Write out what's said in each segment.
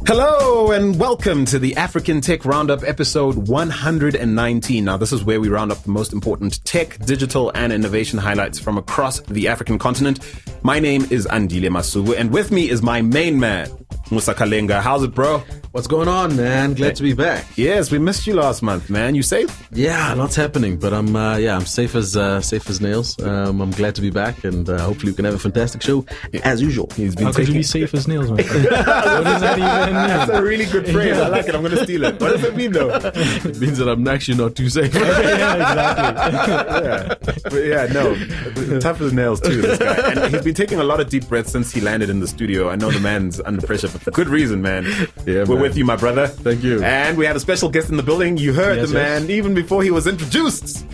Hello and welcome to the African Tech Roundup episode 119. Now, this is where we round up the most important tech, digital, and innovation highlights from across the African continent. My name is Andile Masuku, and with me is my main man, Musa Kalenga. How's it, bro? What's going on, man? Glad to be back. Yes, we missed you last month, man. You safe? Yeah, lots happening, but I'm safe as nails. I'm glad to be back, and hopefully we can have a fantastic show as usual. How could you be safe as nails, man? What does that even mean? That's a really good phrase. I like it. I'm going to steal it. What does it mean, though? It means that I'm actually not too safe. Yeah, exactly. Tough as nails too, this guy. And he's been taking a lot of deep breaths since he landed in the studio. I know the man's under pressure for good reason, man. Yeah, We're with you, my brother. Thank you. And we have a special guest in the building. You heard the man even before he was introduced.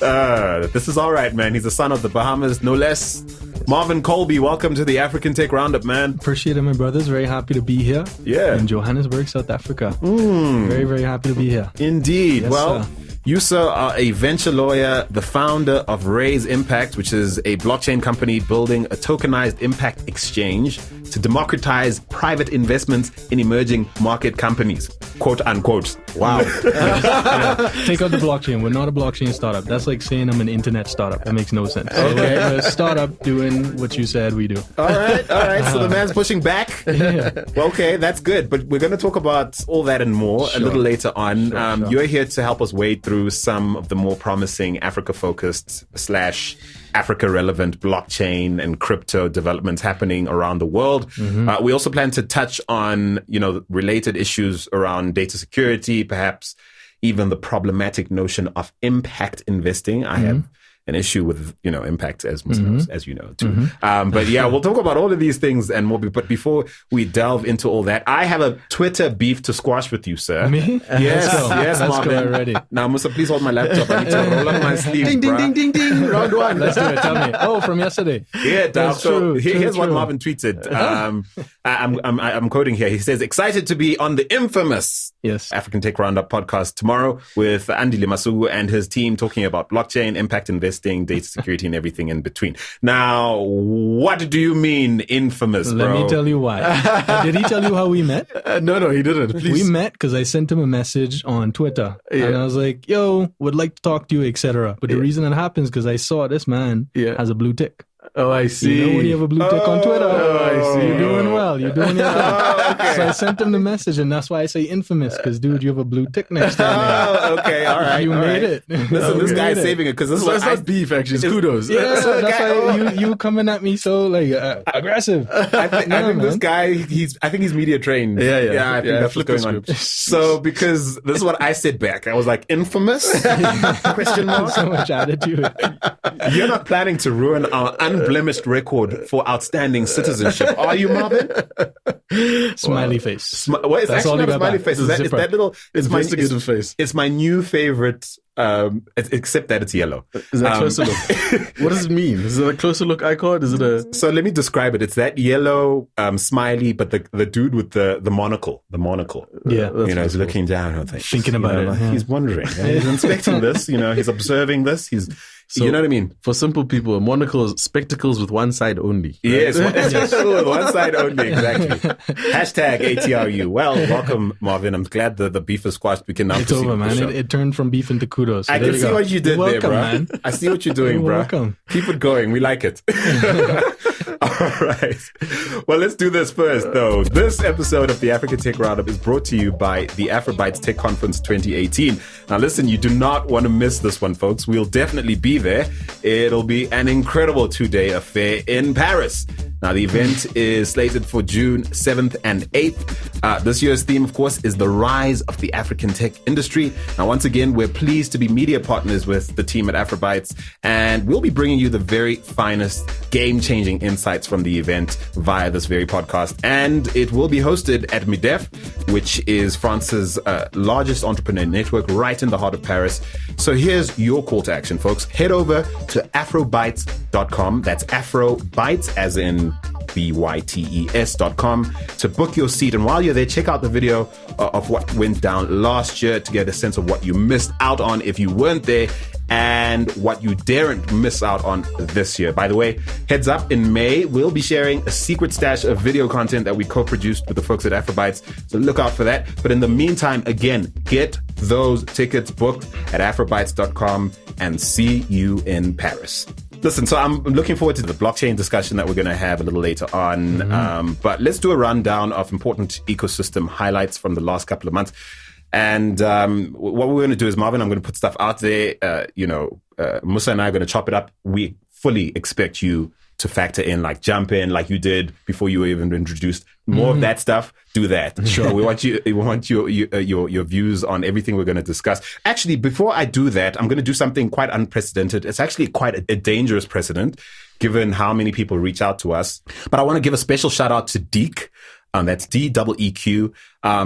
This is all right, man. He's the son of the Bahamas, no less. Marvin Coleby, welcome to the African Tech Roundup, man. Appreciate it, my brothers. Very happy to be here. Yeah. In Johannesburg, South Africa. Very, very happy to be here. Indeed. Yes, well, sir. You, sir, are a venture lawyer, the founder of Raise Impact, which is a blockchain company building a tokenized impact exchange to democratize private investments in emerging market companies, quote unquote. Wow. Take out the blockchain. We're not a blockchain startup. That's like saying I'm an internet startup. That makes no sense. Okay. We're a startup doing what you said we do. All right. So the man's pushing back. Yeah. Well, okay, that's good. But we're going to talk about all that and more a little later on. Sure. You're here to help us wade through some of the more promising Africa-focused / Africa-relevant blockchain and crypto developments happening around the world. We also plan to touch on, related issues around data security, perhaps even the problematic notion of impact investing. I have an issue with, impact as Muslims, as you know, too. But yeah, we'll talk about all of these things and more. But before we delve into all that, I have a Twitter beef to squash with you, sir. Me? Yes, Let's Marvin. go already. Now, Musa, please hold my laptop. I need to roll up my sleeves, Ding, ding, bruh. ding, ding, ding. Round one. Let's do it. Tell me. Oh, from yesterday. Yeah, dog. That's So true, here's what true. Marvin tweeted. I'm quoting here. He says, "Excited to be on the infamous African Tech Roundup podcast tomorrow with Andile Masuku and his team talking about blockchain, impact investing, data security, and everything in between." Now, what do you mean infamous, bro? Let me tell you why. Did he tell you how we met? No, he didn't. Please. We met because I sent him a message on Twitter. Yeah. And I was like, yo, would like to talk to you, etc. But the reason that happens because I saw this man has a blue tick. Oh, I see. You know when you have a blue tick on Twitter? I see. You're doing well. You're doing your thing. So I sent him the message, and that's why I say infamous, because, dude, you have a blue tick next to me. Okay, all right. You made it. Listen, this guy's saving it because this is So what that's not beef, actually. It's kudos. Yeah, that's why you coming at me so aggressive. I think this guy, I think he's media trained. Yeah. I think that's what's going on. So, because this is what I said back. I was like, infamous? Question mark? So much attitude. You're not planning to ruin our unblemished record for outstanding citizenship, are you, Marvin? Smiley face. What is That's actually all not you a got smiley back. face? It's a It's zipper. that little. Investigative face. It's my new favorite. Except that it's yellow. Is that closer look? What does it mean? Is it a closer look icon? Is it a... So let me describe it. It's that yellow smiley, but the dude with the monocle. The monocle. Yeah. He's looking down. I think, Thinking about it. Yeah. He's wondering. He's inspecting this. He's observing this. You know what I mean? For simple people, monocles, spectacles with one side only. Right? Yes, one side only, exactly. Hashtag ATRU. Well, welcome, Marvin. I'm glad the beef is squashed. We can now It's proceed over, with the man. show. It turned from beef into kudos. So I there can you see go. what you did You're welcome, there, bro. man. I see what you're doing, You're bro. welcome. Keep it going. We like it. All right. Well, let's do this first, though. This episode of the African Tech Roundup is brought to you by the Afrobytes Tech Conference 2018. Now, listen, you do not want to miss this one, folks. We'll definitely be there. It'll be an incredible 2-day affair in Paris. Now, the event is slated for June 7th and 8th. This year's theme, of course, is the rise of the African tech industry. Now, once again, we're pleased to be media partners with the team at Afrobytes, and we'll be bringing you the very finest game-changing insights from the event via this very podcast. And it will be hosted at MEDEF, which is France's largest entrepreneur network right in the heart of Paris. So here's your call to action, folks. Head over to afrobytes.com. That's Afrobytes, as in BYTES.com, to book your seat. And while you're there, check out the video of what went down last year to get a sense of what you missed out on if you weren't there. and what you daren't miss out on this year. By the way, heads up, in May, we'll be sharing a secret stash of video content that we co-produced with the folks at Afrobytes, so look out for that. But in the meantime, again, get those tickets booked at afrobytes.com and see you in Paris. Listen, so I'm looking forward to the blockchain discussion that we're going to have a little later on. But let's do a rundown of important ecosystem highlights from the last couple of months. And what we're going to do is, Marvin, I'm going to put stuff out there. Musa and I are going to chop it up. We fully expect you to factor in, like jump in like you did before you were even introduced. More of that stuff, do that. Sure. We want your views on everything we're going to discuss. Actually, before I do that, I'm going to do something quite unprecedented. It's actually quite a dangerous precedent, given how many people reach out to us. But I want to give a special shout out to Deek. That's DEEQ.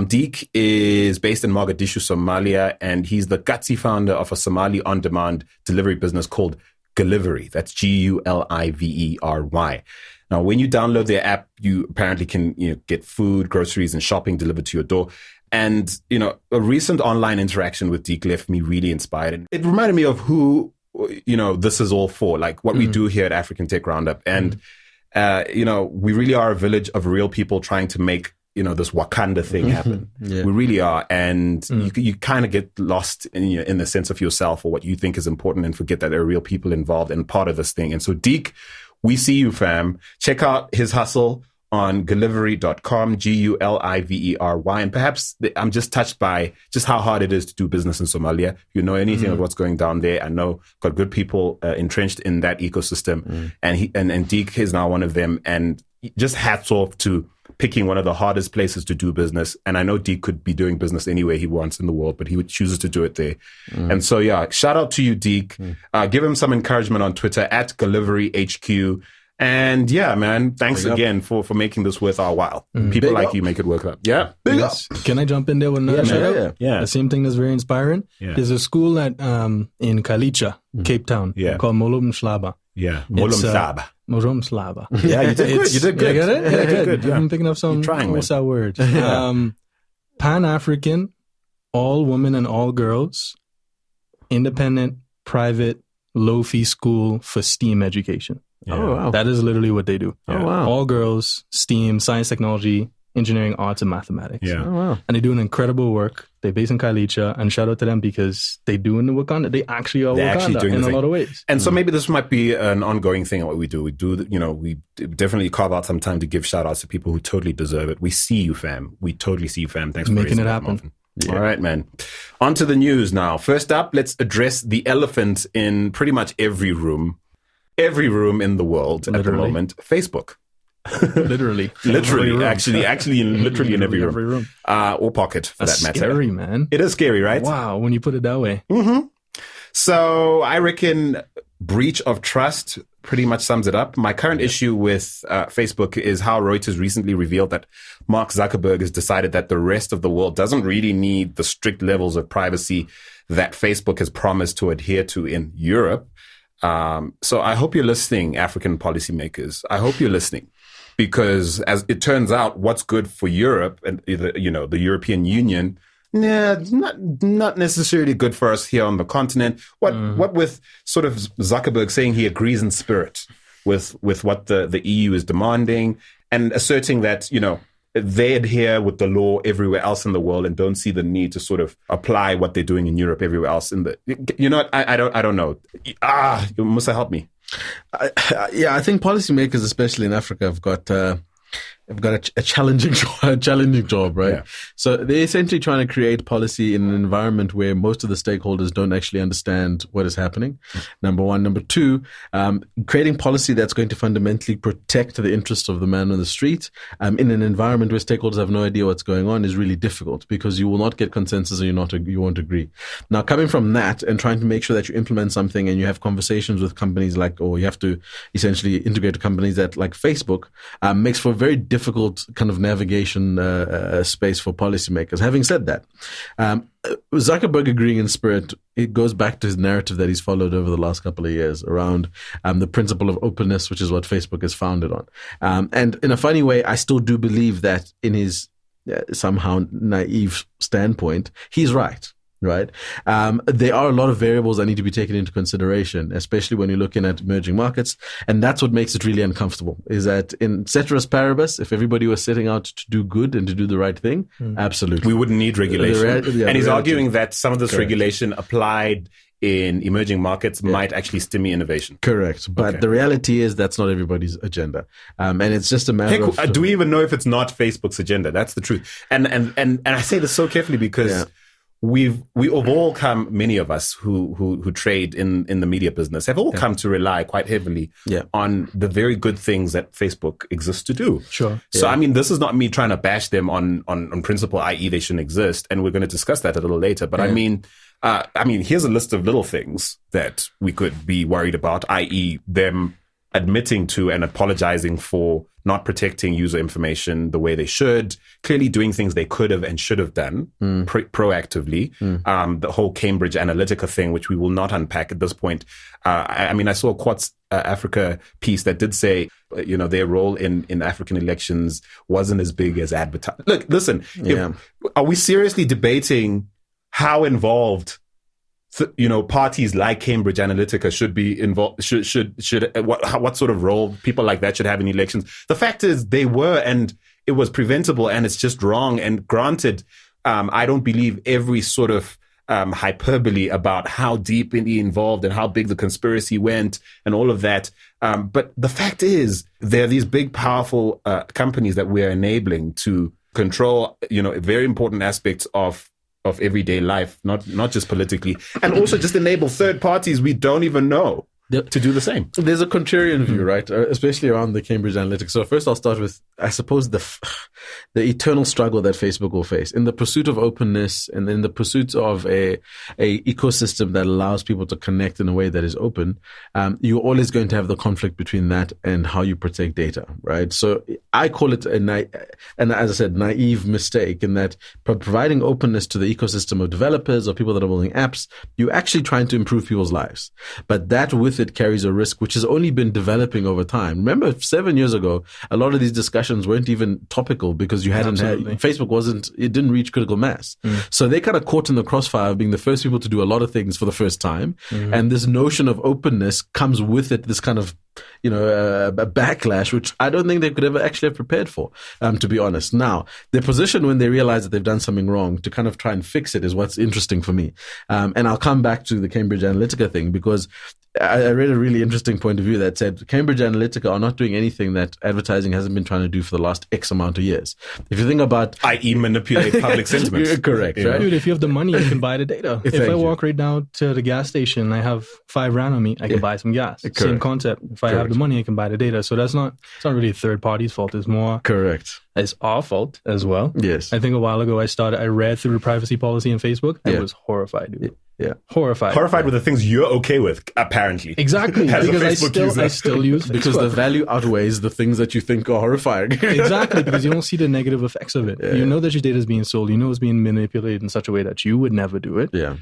Deek is based in Mogadishu, Somalia, and he's the gutsy founder of a Somali on-demand delivery business called Coleby. That's Gulivery. Now, when you download their app, you apparently can get food, groceries, and shopping delivered to your door. And, a recent online interaction with Deek left me really inspired. And it reminded me of who, this is all for, like what we do here at African Tech Roundup. And, we really are a village of real people trying to make, this Wakanda thing happen. We really are. And you kind of get lost in the sense of yourself or what you think is important and forget that there are real people involved and part of this thing. And so Deek, we see you, fam. Check out his hustle on gulivery.com, Gulivery. And perhaps I'm just touched by just how hard it is to do business in Somalia. If you know anything of what's going down there, I know got good people entrenched in that ecosystem. And Deek is now one of them. And just hats off to picking one of the hardest places to do business. And I know Deek could be doing business anywhere he wants in the world, but he chooses to do it there. And so, shout out to you, Deek. Give him some encouragement on Twitter at GuliveryHQ. And man, thanks again for making this worth our while. People like you make it work out. Yeah. Big up. Can I jump in there with another shout out? Yeah. The same thing that's very inspiring. Yeah. There's a school at in Kalicha, Cape Town, called Molum Slaba. Yeah. Molum Slaba. Yeah, you did good. You did good. Did I get it? Yeah, good. Yeah. I'm picking up some what's that word? Pan-African, all women and all girls, independent, private, low-fee school for STEAM education. Yeah. Oh, wow. That is literally what they do. Oh, wow. All girls, STEAM, science, technology, engineering, arts, and mathematics. Yeah. Oh, wow. And they do an incredible work. They're based in Kailicha, and shout out to them because they do in the Wakanda. They actually are Wakanda in a lot of ways. And so maybe this might be an ongoing thing what we do. We definitely carve out some time to give shout outs to people who totally deserve it. We see you, fam. We totally see you, fam. Thanks for making it happen. Yeah. All right, man. On to the news now. First up, let's address the elephant in pretty much every room in the world at the moment, Facebook. Literally, actually in every room. Or pocket for that matter. Scary, man. It is scary, right? Wow, when you put it that way. So I reckon breach of trust pretty much sums it up. My current issue with Facebook is how Reuters recently revealed that Mark Zuckerberg has decided that the rest of the world doesn't really need the strict levels of privacy that Facebook has promised to adhere to in Europe. So I hope you're listening, African policymakers. I hope you're listening. Because as it turns out, what's good for Europe and the European Union, not necessarily good for us here on the continent. What with sort of Zuckerberg saying he agrees in spirit with what the EU is demanding and asserting that they adhere with the law everywhere else in the world and don't see the need to sort of apply what they're doing in Europe everywhere else in the. I don't know. You must help me. I think policymakers, especially in Africa, have got a challenging job, right? Yeah. So they're essentially trying to create policy in an environment where most of the stakeholders don't actually understand what is happening. Number one. Number two, creating policy that's going to fundamentally protect the interests of the man on the street in an environment where stakeholders have no idea what's going on is really difficult because you will not get consensus and you won't agree. Now, coming from that and trying to make sure that you implement something and you have conversations with companies or you have to essentially integrate to companies that like Facebook makes for a very difficult kind of navigation space for policymakers. Having said that, Zuckerberg agreeing in spirit, it goes back to his narrative that he's followed over the last couple of years around the principle of openness, which is what Facebook is founded on. And in a funny way, I still do believe that in his somehow naive standpoint, he's right. right? There are a lot of variables that need to be taken into consideration, especially when you're looking at emerging markets. And that's what makes it really uncomfortable, is that in ceteris paribus, if everybody was setting out to do good and to do the right thing, absolutely. We wouldn't need regulation. And he's arguing that some of this regulation applied in emerging markets might actually stimulate innovation. Correct. But the reality is that's not everybody's agenda. And it's just a matter of... Do we even know if it's not Facebook's agenda? That's the truth. And I say this so carefully because we've all come, many of us who trade in the media business have all come to rely quite heavily on the very good things that Facebook exists to do. Sure. So, I mean, this is not me trying to bash them on principle, i.e. they shouldn't exist. And we're going to discuss that a little later. But I mean, here's a list of little things that we could be worried about, i.e. them admitting to and apologizing for not protecting user information the way they should, clearly doing things they could have and should have done proactively. The whole Cambridge Analytica thing, which we will not unpack at this point. I saw a Quartz Africa piece that did say, their role in African elections wasn't as big as advertised. Look, listen, are we seriously debating how involved parties like Cambridge Analytica should be involved, what sort of role people like that should have in elections? The fact is they were, and it was preventable, and it's just wrong. And granted, I don't believe every sort of hyperbole about how deeply involved and how big the conspiracy went and all of that. But the fact is there are these big, powerful companies that we're enabling to control, very important aspects of everyday life, not just politically, and also just enable third parties we don't even know to do the same. There's a contrarian view, right? Especially around the Cambridge Analytica. So first I'll start with, I suppose, the eternal struggle that Facebook will face in the pursuit of openness and in the pursuit of a ecosystem that allows people to connect in a way that is open. You're always going to have the conflict between that and how you protect data, right? So I call it and as I said, naive mistake in that providing openness to the ecosystem of developers or people that are building apps, you're actually trying to improve people's lives. But that with it carries a risk which has only been developing over time. Remember, 7 years ago, a lot of these discussions weren't even topical because you hadn't had, Facebook it didn't reach critical mass. So they kind of caught in the crossfire of being the first people to do a lot of things for the first time. And this notion of openness comes with it, this kind of a backlash, which I don't think they could ever actually have prepared for, to be honest. Now, their position when they realize that they've done something wrong to kind of try and fix it is what's interesting for me. And I'll come back to the Cambridge Analytica thing because I read a really interesting point of view that said Cambridge Analytica are not doing anything that advertising hasn't been trying to do for the last X amount of years. If you think about... i.e. manipulate public sentiment. Correct, right? Dude, if you have the money, you can buy the data. If I walk right down to the gas station and I have $5 on me, I can buy some gas. Correct. Same concept. If I have the money, I can buy the data. So it's not really a third party's fault. It's more... Correct. It's our fault as well. Yes. I think a while ago I read through the privacy policy in Facebook. I was horrified, dude. Yeah. Horrified with the things you're okay with, apparently. Exactly. Because I still use Facebook. Because the value outweighs the things that you think are horrifying. Exactly, because you don't see the negative effects of it. You know that your data is being sold. You know it's being manipulated in such a way that you would never do it. Yeah.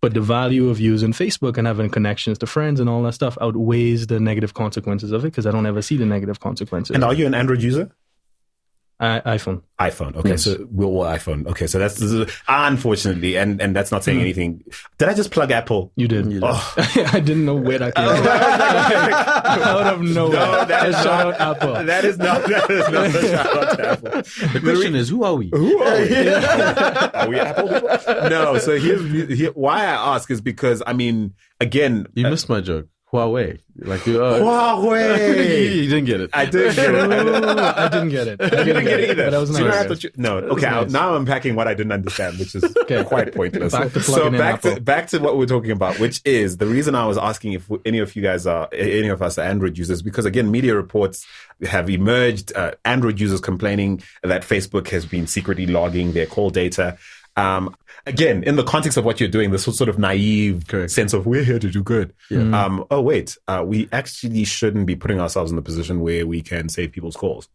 But the value of using Facebook and having connections to friends and all that stuff outweighs the negative consequences of it because I don't ever see the negative consequences. And are you an Android user? iPhone. Okay, yes. So we're all iPhone. Okay, so that's unfortunately, and that's not saying anything. Did I just plug Apple? You did. Oh. I didn't know where that came from. Out of nowhere. No, that is shout out Apple. That is not a shout out to Apple. The question is, who are we? Are we Apple people? No. So here's why I ask is because again, you missed my joke. Huawei. Huawei. You didn't get it. I did get it. I didn't get it. I didn't get it either. But I was No. Okay. Nice. Now I'm unpacking what I didn't understand, which is quite pointless. Back to what we're talking about, which is the reason I was asking if any of us are Android users, because again, media reports have emerged, Android users complaining that Facebook has been secretly logging their call data. Again, in the context of what you're doing, this sort of naive sense of we're here to do good. Yeah. We actually shouldn't be putting ourselves in the position where we can save people's calls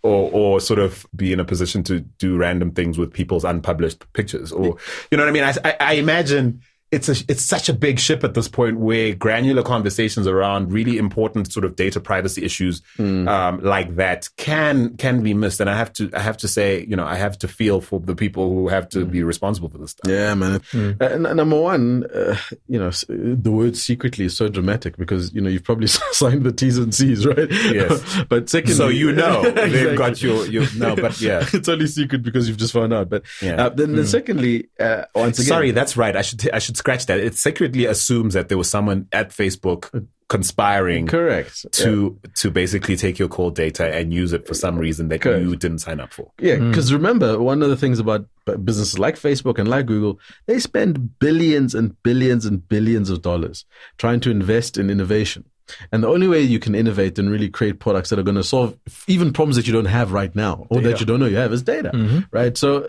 or sort of be in a position to do random things with people's unpublished pictures or, you know what I mean? I imagine it's such a big ship at this point where granular conversations around really important sort of data privacy issues like that can be missed. And I have to say, I have to feel for the people who have to be responsible for this stuff. Yeah, man. Number one, the word secretly is so dramatic because you've probably signed the T's and C's, right? Yes. But secondly, so exactly. they've got your no, but yeah, it's only secret because you've just found out. But then secondly, once again, sorry, that's right. I should scratch that. It secretly assumes that there was someone at Facebook conspiring, correct, to basically take your call data and use it for some reason that you didn't sign up for. Yeah, because remember, one of the things about businesses like Facebook and like Google, they spend billions and billions and billions of dollars trying to invest in innovation. And the only way you can innovate and really create products that are going to solve even problems that you don't have right now or that you don't know you have is data, right? So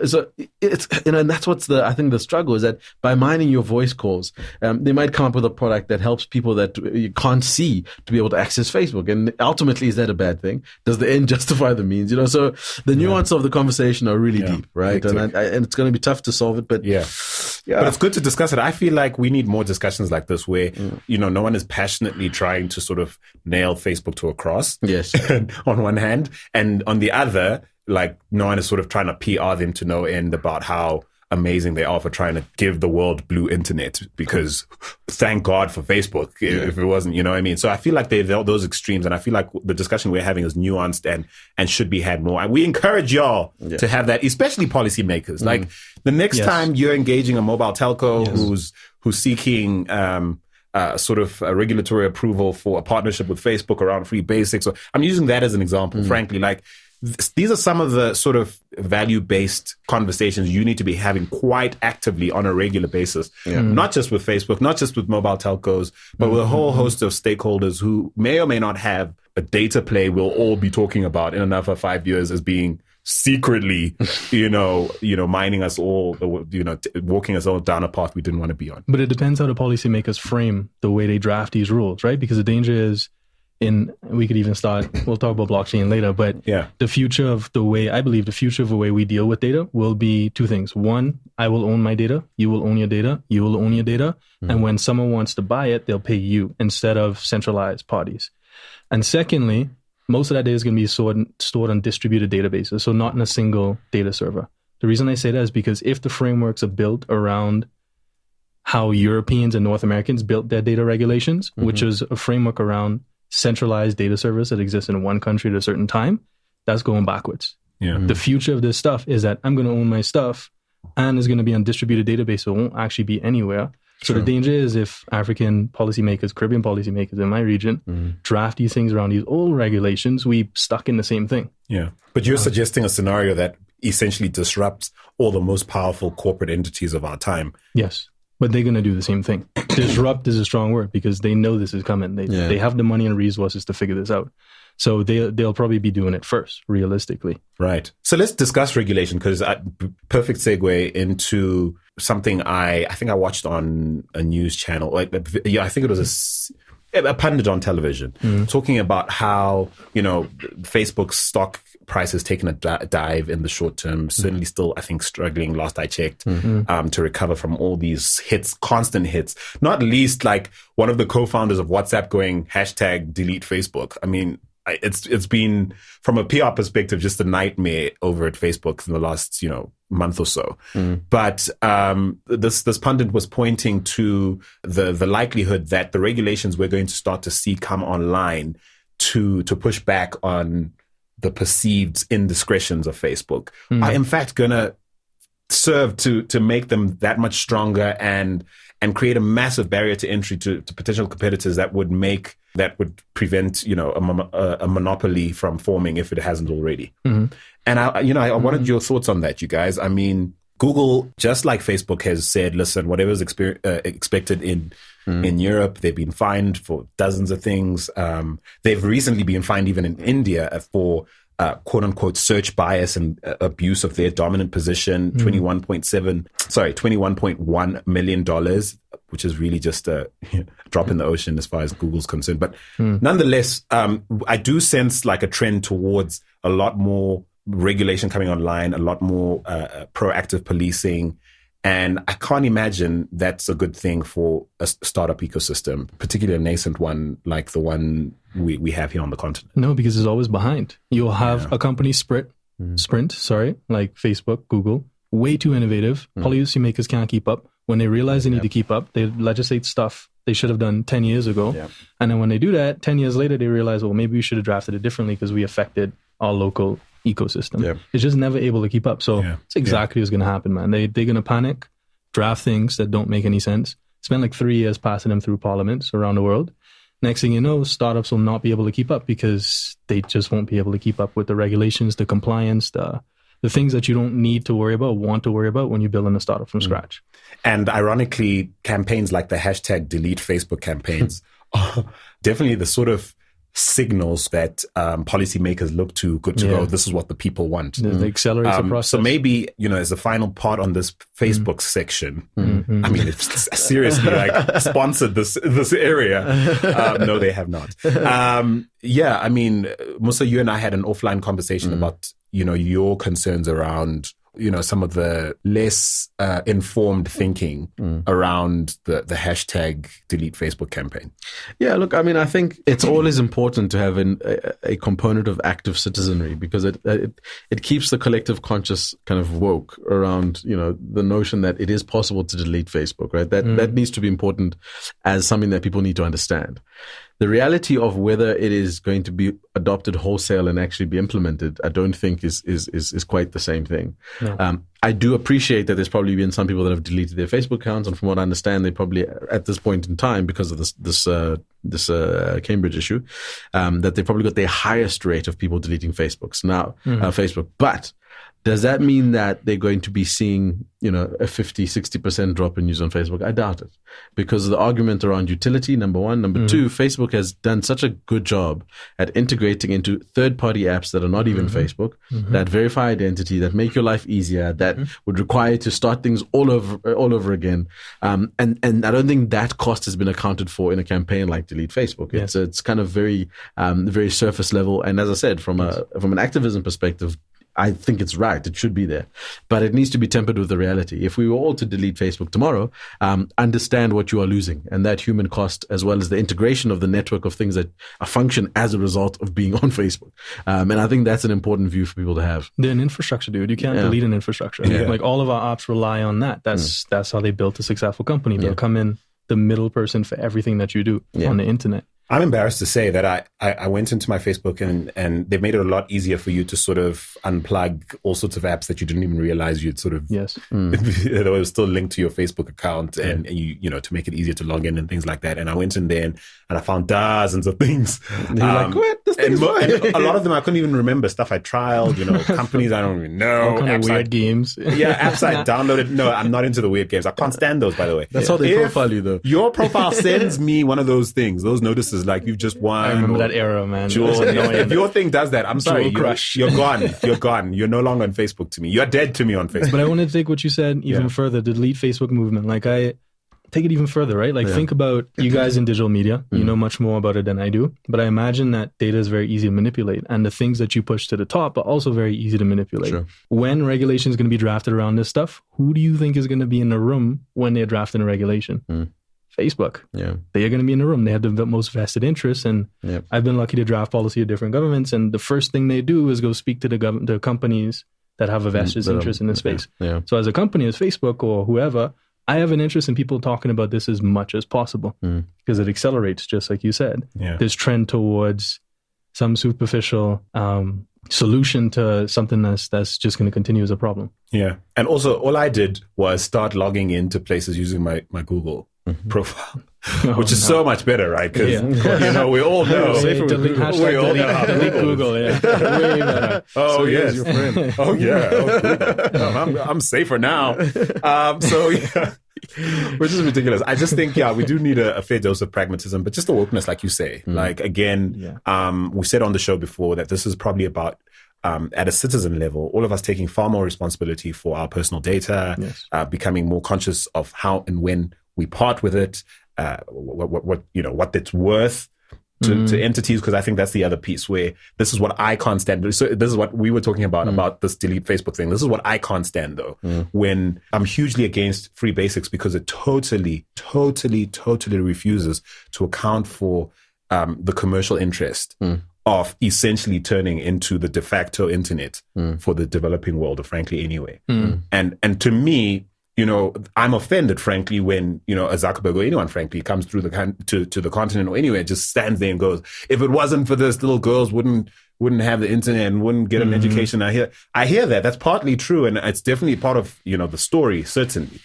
it's, and that's what's I think the struggle is that by mining your voice calls, they might come up with a product that helps people that you can't see to be able to access Facebook. And ultimately, is that a bad thing? Does the end justify the means? So the nuance of the conversation are really deep, right? And it's going to be tough to solve it, but but it's good to discuss it. I feel like we need more discussions like this where, no one is passionately trying to sort of nail Facebook to a cross. Yes. On one hand. And on the other, like no one is sort of trying to PR them to no end about how amazing they are for trying to give the world blue internet, because thank God for Facebook. If it wasn't, you know what I mean? So I feel like they're those extremes, and I feel like the discussion we're having is nuanced and should be had more. And we encourage y'all to have that, especially policymakers. Like the next time you're engaging a mobile telco who's seeking sort of a regulatory approval for a partnership with Facebook around free basics. So I'm using that as an example, frankly. Like these are some of the sort of value-based conversations you need to be having quite actively on a regular basis. Not just with Facebook, not just with mobile telcos, but with a whole host of stakeholders who may or may not have a data play we'll all be talking about in another 5 years as being secretly, mining us all, walking us all down a path we didn't want to be on. But it depends how the policymakers frame the way they draft these rules, right? Because the danger is we could even we'll talk about blockchain later, but the future of the way we deal with data will be two things. One, I will own my data. You will own your data. You will own your data. And when someone wants to buy it, they'll pay you instead of centralized parties. And secondly, most of that data is going to be stored on distributed databases, so not in a single data server. The reason I say that is because if the frameworks are built around how Europeans and North Americans built their data regulations, which is a framework around centralized data servers that exist in one country at a certain time, that's going backwards. The future of this stuff is that I'm going to own my stuff and it's going to be on distributed database, so it won't actually be anywhere. So the danger is if African policymakers, Caribbean policymakers in my region draft these things around these old regulations, we stuck in the same thing. Yeah. But you're suggesting a scenario that essentially disrupts all the most powerful corporate entities of our time. Yes. But they're going to do the same thing. Disrupt is a strong word because they know this is coming. They have the money and resources to figure this out. So they'll probably be doing it first, realistically. Right. So let's discuss regulation, because perfect segue into something I think I watched on a news channel. I think it was a pundit on television talking about how, Facebook's stock price has taken a dive in the short term, certainly still, I think, struggling, last I checked, to recover from all these hits, constant hits, not least like one of the co-founders of WhatsApp going #delete Facebook. I mean, it's been, from a PR perspective, just a nightmare over at Facebook in the last, month or so. But this pundit was pointing to the likelihood that the regulations we're going to start to see come online to push back on the perceived indiscretions of Facebook are in fact going to serve to make them that much stronger and create a massive barrier to entry to potential competitors that would prevent a monopoly from forming if it hasn't already. And I wanted your thoughts on that, you guys. I mean, Google, just like Facebook, has said, listen, whatever is expected in Europe, they've been fined for dozens of things. They've recently been fined even in India for quote unquote search bias and abuse of their dominant position, $21.1 million, which is really just a drop in the ocean as far as Google's concerned. But nonetheless, I do sense like a trend towards a lot more regulation coming online, a lot more proactive policing. And I can't imagine that's a good thing for a startup ecosystem, particularly a nascent one like the one we have here on the continent. No, because it's always behind. You'll have a company sprint, like Facebook, Google, way too innovative. Policymakers can't keep up. When they realize they need to keep up, they legislate stuff they should have done 10 years ago. Yeah. And then when they do that, 10 years later, they realize, well, maybe we should have drafted it differently because we affected our local ecosystem. Yeah. It's just never able to keep up. So it's exactly what's going to happen, man. They're going to panic, draft things that don't make any sense, spend like 3 years passing them through parliaments around the world. Next thing you know, startups will not be able to keep up because they just won't be able to keep up with the regulations, the compliance, the things that you don't need to worry about, want to worry about when you're building a startup from scratch. And ironically, campaigns like the hashtag delete Facebook campaigns are definitely the sort of signals that policymakers look to go, this is what the people want. It accelerates the process. So maybe, as a final part on this Facebook section, I mean, it's seriously like sponsored this area. No, they have not. I mean, Musa, you and I had an offline conversation about, your concerns around some of the less informed thinking around the hashtag delete Facebook campaign. Yeah, look, I mean, I think it's always important to have a component of active citizenry because it keeps the collective conscious kind of woke around, the notion that it is possible to delete Facebook, right? That needs to be important as something that people need to understand. The reality of whether it is going to be adopted wholesale and actually be implemented, I don't think is quite the same thing. No. I do appreciate that there's probably been some people that have deleted their Facebook accounts, and from what I understand, they probably at this point in time, because of this Cambridge issue, that they probably got their highest rate of people deleting Facebook. But does that mean that they're going to be seeing, a 50, 60% drop in use on Facebook? I doubt it, because of the argument around utility, number one. Number two, Facebook has done such a good job at integrating into third-party apps that are not even Facebook, that verify identity, that make your life easier, that would require you to start things all over again. And I don't think that cost has been accounted for in a campaign like Delete Facebook. It's kind of very, very surface level. And as I said, from an activism perspective, I think it's right. It should be there. But it needs to be tempered with the reality. If we were all to delete Facebook tomorrow, understand what you are losing and that human cost, as well as the integration of the network of things that function as a result of being on Facebook. And I think that's an important view for people to have. They're an infrastructure, dude. You can't delete an infrastructure. Yeah. Like all of our apps rely on that. That's how they built a successful company. They'll come in the middle person for everything that you do on the internet. I'm embarrassed to say that I went into my Facebook and they've made it a lot easier for you to sort of unplug all sorts of apps that you didn't even realize you'd sort of, they were still linked to your Facebook account and you to make it easier to log in and things like that. And I went in there and I found dozens of things. And you're like, what? This thing's fine. And a lot of them I couldn't even remember, stuff I trialed, companies I don't even know. All kind of weird games. Apps I downloaded. No, I'm not into the weird games. I can't stand those, by the way. That's how they profile you, though. Your profile sends me one of those things, those notices like you've just won. I remember that era, man. If your thing does that, I'm sorry, you're gone. You're gone. You're no longer on Facebook to me. You're dead to me on Facebook. But I want to take what you said even further, the delete Facebook movement. Like I take it even further, right? Like think about you guys in digital media. You know much more about it than I do. But I imagine that data is very easy to manipulate. And the things that you push to the top are also very easy to manipulate. Sure. When regulation is going to be drafted around this stuff, who do you think is going to be in the room when they're drafting a regulation? Facebook. Yeah. They are going to be in the room. They have the most vested interest. And I've been lucky to draft policy of different governments. And the first thing they do is go speak to the companies that have a vested interest in this space. Yeah. So as a company, as Facebook or whoever, I have an interest in people talking about this as much as possible because it accelerates, just like you said. Yeah. This trend towards some superficial solution to something that's just going to continue as a problem. Yeah. And also, all I did was start logging into places using my Google profile, which is so much better, right? Because we all know. Delete Google. Yeah, way better. Oh so yes, your friend. Oh yeah. Google. I'm safer now. Which is ridiculous. I just think we do need a fair dose of pragmatism, but just the wokeness, like you say. Like again, we said on the show before that this is probably about. At a citizen level, all of us taking far more responsibility for our personal data, becoming more conscious of how and when we part with it, what it's worth, to entities, because I think that's the other piece where this is what I can't stand. So this is what we were talking about this delete Facebook thing. This is what I can't stand though, when I'm hugely against free basics, because it totally refuses to account for the commercial interest of essentially turning into the de facto internet for the developing world, or frankly anyway. And to me, you know, I'm offended, frankly, when, you know, a Zuckerberg or anyone, frankly, comes through to the continent or anywhere, just stands there and goes, if it wasn't for this, little girls wouldn't have the internet and wouldn't get an education. I hear that. That's partly true. And it's definitely part of, you know, the story, certainly.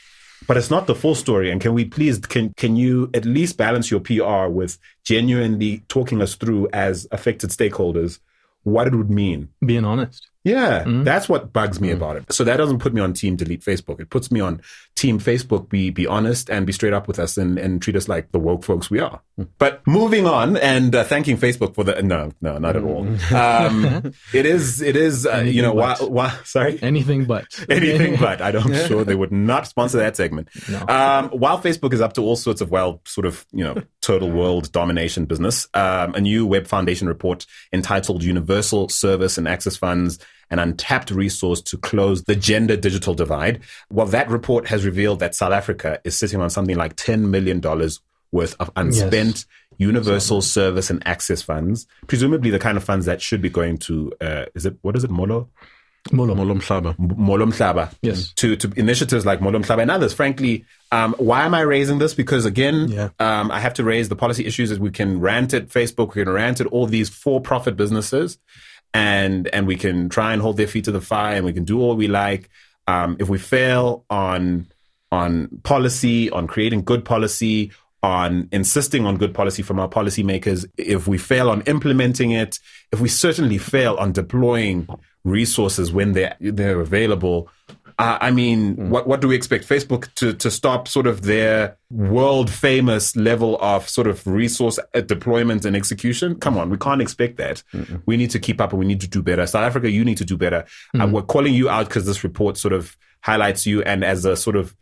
But it's not the full story. And can we please, can you at least balance your PR with genuinely talking us through, as affected stakeholders, what it would mean? Being honest. Yeah, that's what bugs me about it. So that doesn't put me on team delete Facebook. It puts me on team Facebook, be honest and be straight up with us and treat us like the woke folks we are. But moving on and thanking Facebook for the, no, not at all. It is, you know, sorry? Anything but. Anything but. I'm sure they would not sponsor that segment. No. While Facebook is up to all sorts of, well, sort of, you know, total world domination business, a new Web Foundation report entitled Universal Service and Access Funds, an untapped resource to close the gender digital divide. Well, that report has revealed that South Africa is sitting on something like $10 million worth of unspent universal service and access funds, presumably the kind of funds that should be going to, what is it, Molo Mhlaba. Yes. To initiatives like Molo Mhlaba and others. Frankly, why am I raising this? Because again, I have to raise the policy issues. As we can rant at Facebook, we can rant at all these for-profit businesses, and we can try and hold their feet to the fire, and we can do all we like. If we fail on policy, on creating good policy, on insisting on good policy from our policymakers, if we fail on implementing it, if we certainly fail on deploying resources when they're available, what do we expect? Facebook to stop sort of their world famous level of sort of resource deployment and execution? Come on, we can't expect that. We need to keep up and we need to do better. South Africa, you need to do better. We're calling you out because this report sort of highlights you, and as a sort of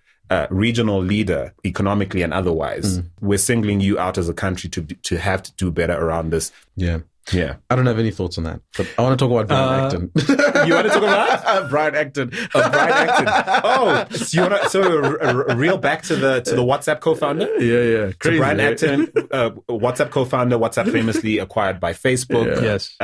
regional leader, economically and otherwise, we're singling you out as a country to have to do better around this. Yeah. I don't have any thoughts on that, but I want to talk about Brian Acton. You want to talk about Brian Acton? Brian Acton. Oh, so you want to reel back to the WhatsApp co-founder? Yeah. Crazy, so Brian Acton, WhatsApp co-founder, WhatsApp famously acquired by Facebook. Yes.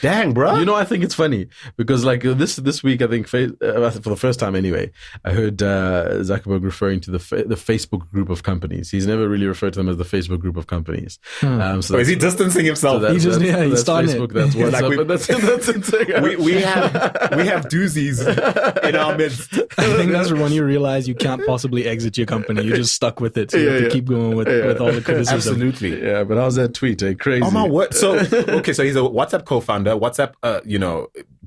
Dang, bro. You know, I think it's funny because like this week, I think for the first time anyway, I heard Zuckerberg referring to the Facebook group of companies. He's never really referred to them as the Facebook group of companies. So is he distancing himself? So he's starting Facebook. That's WhatsApp. That's insane. we have doozies in our midst. I think that's when you realize you can't possibly exit your company. You're just stuck with it. So you have to keep going with all the criticism. Absolutely. Yeah, but how's that tweet? Crazy. Oh my word. So he's a WhatsApp co-founder. WhatsApp,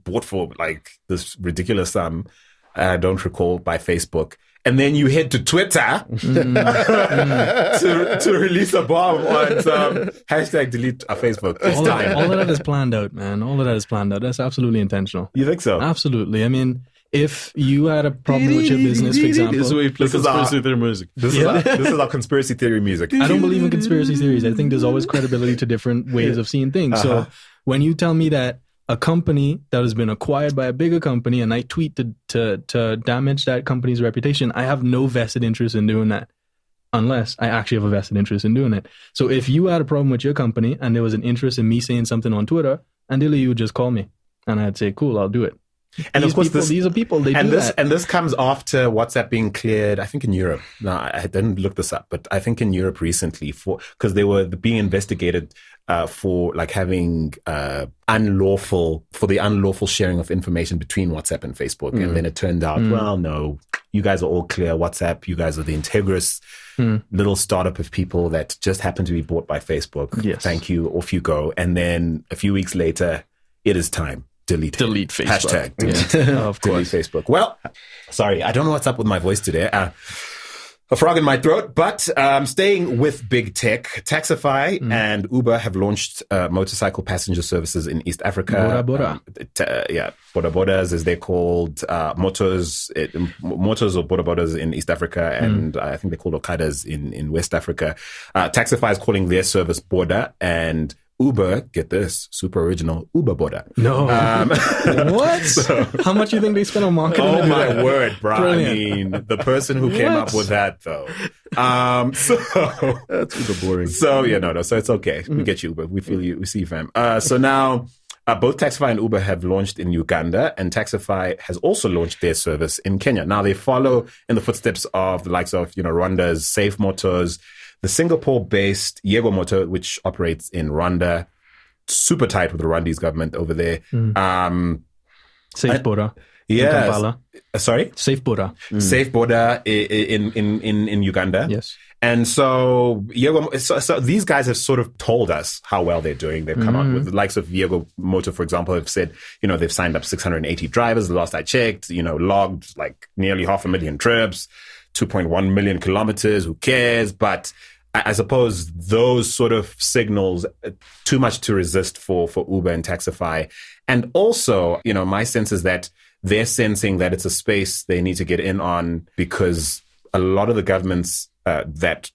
bought for like this ridiculous sum, I don't recall, by Facebook. And then you head to Twitter to release a bomb on hashtag delete Facebook. All of that is planned out, man. All of that is planned out. That's absolutely intentional. You think so? Absolutely. I mean, if you had a problem with your business, for example, this is where we play conspiracy theory music. This is our conspiracy theory music. I don't believe in conspiracy theories. I think there's always credibility to different ways of seeing things. So when you tell me that a company that has been acquired by a bigger company and I tweet to damage that company's reputation, I have no vested interest in doing that unless I actually have a vested interest in doing it. So if you had a problem with your company and there was an interest in me saying something on Twitter, Andile, you would just call me and I'd say, cool, I'll do it. And these of course, these are people. They do that. And this comes after WhatsApp being cleared, I think in Europe. No, I didn't look this up, but I think in Europe recently because they were being investigated for like having the unlawful sharing of information between WhatsApp and Facebook. And then it turned out, well, no, you guys are all clear. WhatsApp, you guys are the integrous little startup of people that just happen to be bought by Facebook. Yes. Thank you. Off you go. And then a few weeks later, it is time. Delete Facebook. Hashtag delete. Of course. Delete Facebook. Well, sorry, I don't know what's up with my voice today. a frog in my throat. But staying with big tech, Taxify and Uber have launched motorcycle passenger services in East Africa. Bora. Boda Bodas, as they're called, motors or Boda Bodas in East Africa, and I think they're called Okadas in West Africa. Taxify is calling their service Boda, and Uber, get this, super original, Uber Boda. No. What? So, how much do you think they spent on marketing? Oh my word, bro. Brilliant. I mean, the person who came up with that, though. So that's super boring. So so it's okay. We get you, but we feel you. We see you, fam. So now both Taxify and Uber have launched in Uganda, and Taxify has also launched their service in Kenya. Now they follow in the footsteps of the likes of Rwanda's Safe Motors, the Singapore-based Yego Motor, which operates in Rwanda, super tight with the Rwandese government over there. Safe Border. Yes. Sorry? Safe Border. Safe Border in Uganda. Yes. And so so these guys have sort of told us how well they're doing. They've come out with the likes of Yego Motor, for example, have said, they've signed up 680 drivers. The last I checked, logged like nearly 500,000 trips, 2.1 million kilometers. Who cares? But I suppose those sort of signals too much to resist for Uber and Taxify. And also, my sense is that they're sensing that it's a space they need to get in on, because a lot of the governments that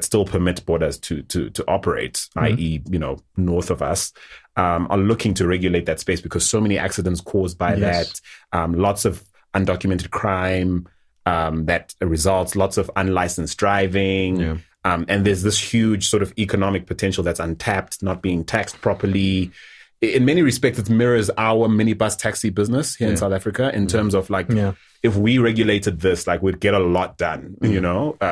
still permit borders to operate, i.e., north of us, are looking to regulate that space because so many accidents caused by that, lots of undocumented crime that results, lots of unlicensed driving. Yeah. And there's this huge sort of economic potential that's untapped, not being taxed properly. In many respects, it mirrors our minibus taxi business here in South Africa in terms of if we regulated this, we'd get a lot done,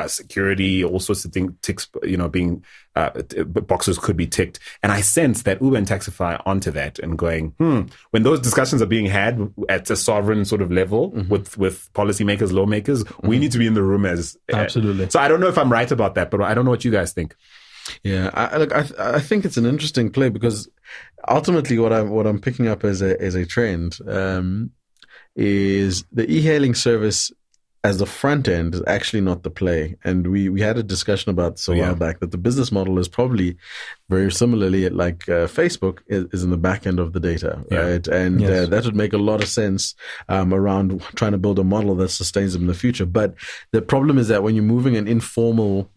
security, all sorts of things, ticks, being, boxes could be ticked. And I sense that Uber and Taxify are onto that and going, when those discussions are being had at a sovereign sort of level with policymakers, lawmakers, we need to be in the room as... Absolutely. So I don't know if I'm right about that, but I don't know what you guys think. Yeah, I think it's an interesting play, because ultimately what I'm picking up as a trend is the e-hailing service as the front end is actually not the play. And we had a discussion about this a while back, that the business model is probably very similarly like Facebook is in the back end of the data, right? And that would make a lot of sense around trying to build a model that sustains them in the future. But the problem is that when you're moving an informal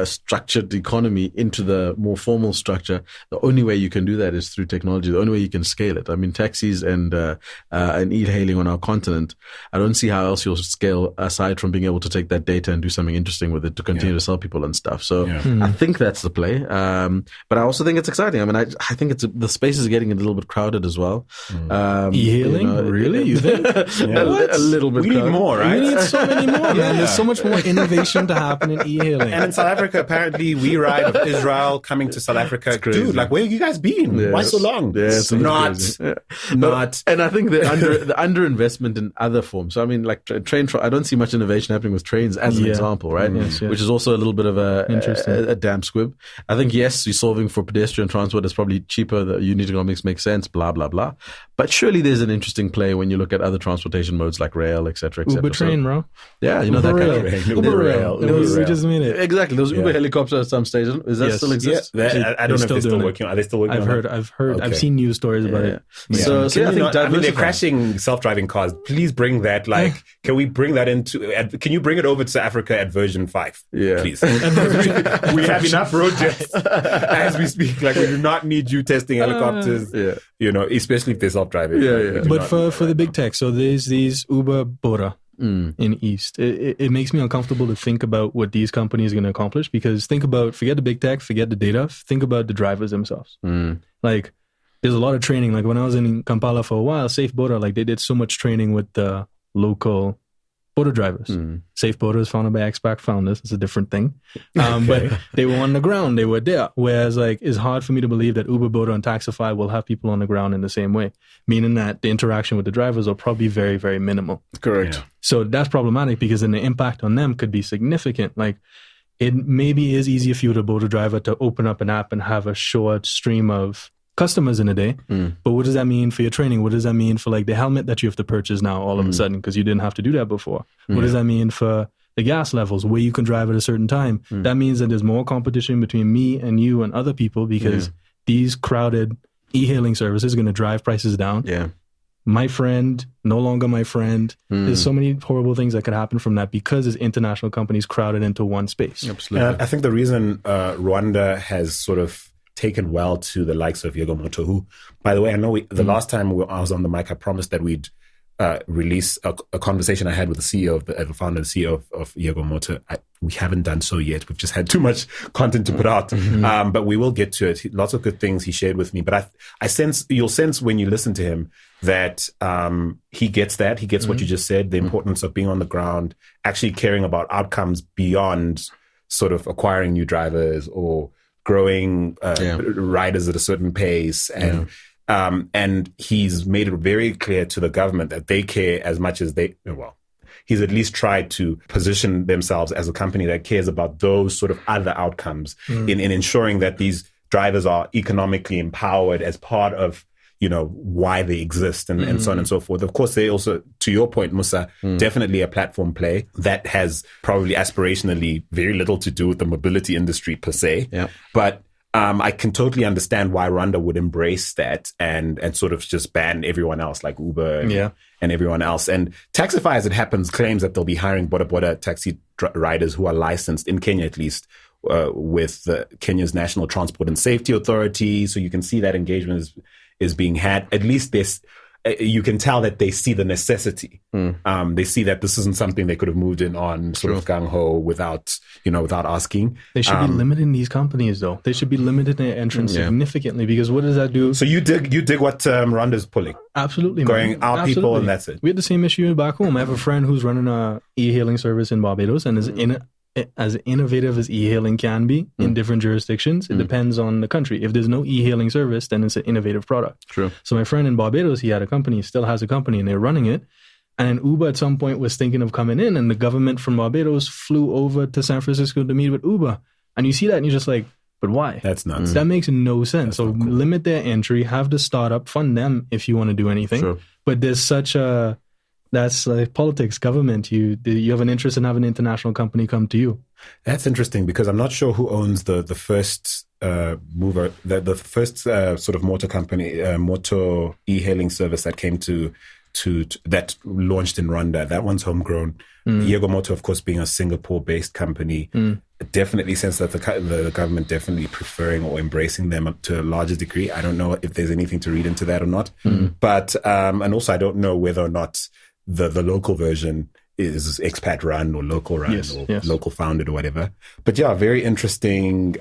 structured economy into the more formal structure, the only way you can do that is through technology. The only way you can scale it. I mean, taxis and e-hailing on our continent, I don't see how else you'll scale aside from being able to take that data and do something interesting with it to continue to sell people and stuff. So I think that's the play. But I also think it's exciting. I mean, I think the space is getting a little bit crowded as well. E-hailing? Really? You think? A little bit. We need more, right? We need so many more, man. There's so much more innovation to happen in e-hailing. And in South Africa, apparently, We Ride of Israel coming to South Africa. Dude, where have you guys been? Yes. Why so long? Yeah, it's not. And I think the underinvestment in other forms. So I mean, train. I don't see much innovation happening with trains as an example, right? Yes. Which is also a little bit of a damn squib. I think yes, you're solving for pedestrian transport. It's probably cheaper. The unit economics make sense. Blah blah blah. But surely there's an interesting play when you look at other transportation modes like rail, etc. Uber train, bro. Yeah, Uber that rail. kind of Uber rail. We just made it. Exactly. Those Uber helicopters at some stage. Does that still exist? Yeah. I don't know if they're still working. Are they still working? I've heard. Okay. I've seen news stories about it. Yeah. So I think they're crashing self-driving cars. Please bring that. Can we bring that into? Can you bring it over to Africa at version 5? Yeah, please. We have enough road jets as we speak. We do not need you testing helicopters. Especially if they're self-driving. But for the big tech, so there's these Uber Bora in East. It makes me uncomfortable to think about what these companies are going to accomplish, because forget the big tech, forget the data, think about the drivers themselves. There's a lot of training. When I was in Kampala for a while, Safe Border, they did so much training with the local border drivers. Safe Border is founded by X-Pac founders. It's a different thing. But they were on the ground. They were there. Whereas it's hard for me to believe that Uber, Border, and Taxify will have people on the ground in the same way, meaning that the interaction with the drivers will probably be very, very minimal. Correct. Yeah. So that's problematic, because then the impact on them could be significant. It maybe is easier for you, the border driver, to open up an app and have a short stream of customers in a day. But what does that mean for your training? What does that mean for the helmet that you have to purchase now all of a sudden, because you didn't have to do that before? What does that mean for the gas levels, where you can drive at a certain time. That means that there's more competition between me and you and other people because these crowded e-hailing services are going to drive prices down. Yeah. My friend, no longer my friend. There's so many horrible things that could happen from that because it's international companies crowded into one space. Absolutely. I think the reason Rwanda has sort of taken well to the likes of Yego Moto, who, by the way, I know the last time I was on the mic, I promised that we'd release a conversation I had with the CEO of the founder and CEO of Yego Moto. We haven't done so yet. We've just had too much content to put out, but we will get to it. Lots of good things he shared with me. But you'll sense when you listen to him that he gets that. He gets what you just said, the importance of being on the ground, actually caring about outcomes beyond sort of acquiring new drivers or growing riders at a certain pace. And he's made it very clear to the government that they care as much as he's at least tried to position themselves as a company that cares about those sort of other outcomes in ensuring that these drivers are economically empowered as part of, why they exist and so on and so forth. Of course, they also, to your point, Musa, definitely a platform play that has probably aspirationally very little to do with the mobility industry per se. Yeah. But I can totally understand why Rwanda would embrace that and sort of just ban everyone else like Uber and everyone else. And Taxify, as it happens, claims that they'll be hiring boda taxi riders who are licensed, in Kenya at least, with Kenya's National Transport and Safety Authority. So you can see that engagement is being had. At least this, you can tell that they see the necessity. They see that this isn't something they could have moved in on sort of gung-ho without asking. They should be limiting these companies, though. They should be limiting their entrance significantly, because what does that do? So you dig what Rwanda's pulling? Absolutely. Going out people and that's it. We had the same issue back home. I have a friend who's running a e-hailing service in Barbados and is as innovative as e-hailing can be in different jurisdictions. It depends on the country. If there's no e-hailing service, then it's an innovative product. True. So my friend in Barbados, he had a company, still has a company, and they're running it. And Uber at some point was thinking of coming in, and the government from Barbados flew over to San Francisco to meet with Uber. And you see that and you're just like, but why? That's nuts. That makes no sense. So limit their entry, have the startup, fund them if you want to do anything. Sure. But there's that's like politics, government. You have an interest in having an international company come to you. That's interesting, because I'm not sure who owns the first mover, the first sort of motor company, motor e-hailing service that came to that launched in Rwanda. That one's homegrown. Yego Moto, of course, being a Singapore-based company, definitely sense that the government definitely preferring or embracing them to a larger degree. I don't know if there's anything to read into that or not. But and also I don't know whether or not the local version is expat run or local run or local founded or whatever. But yeah, very interesting.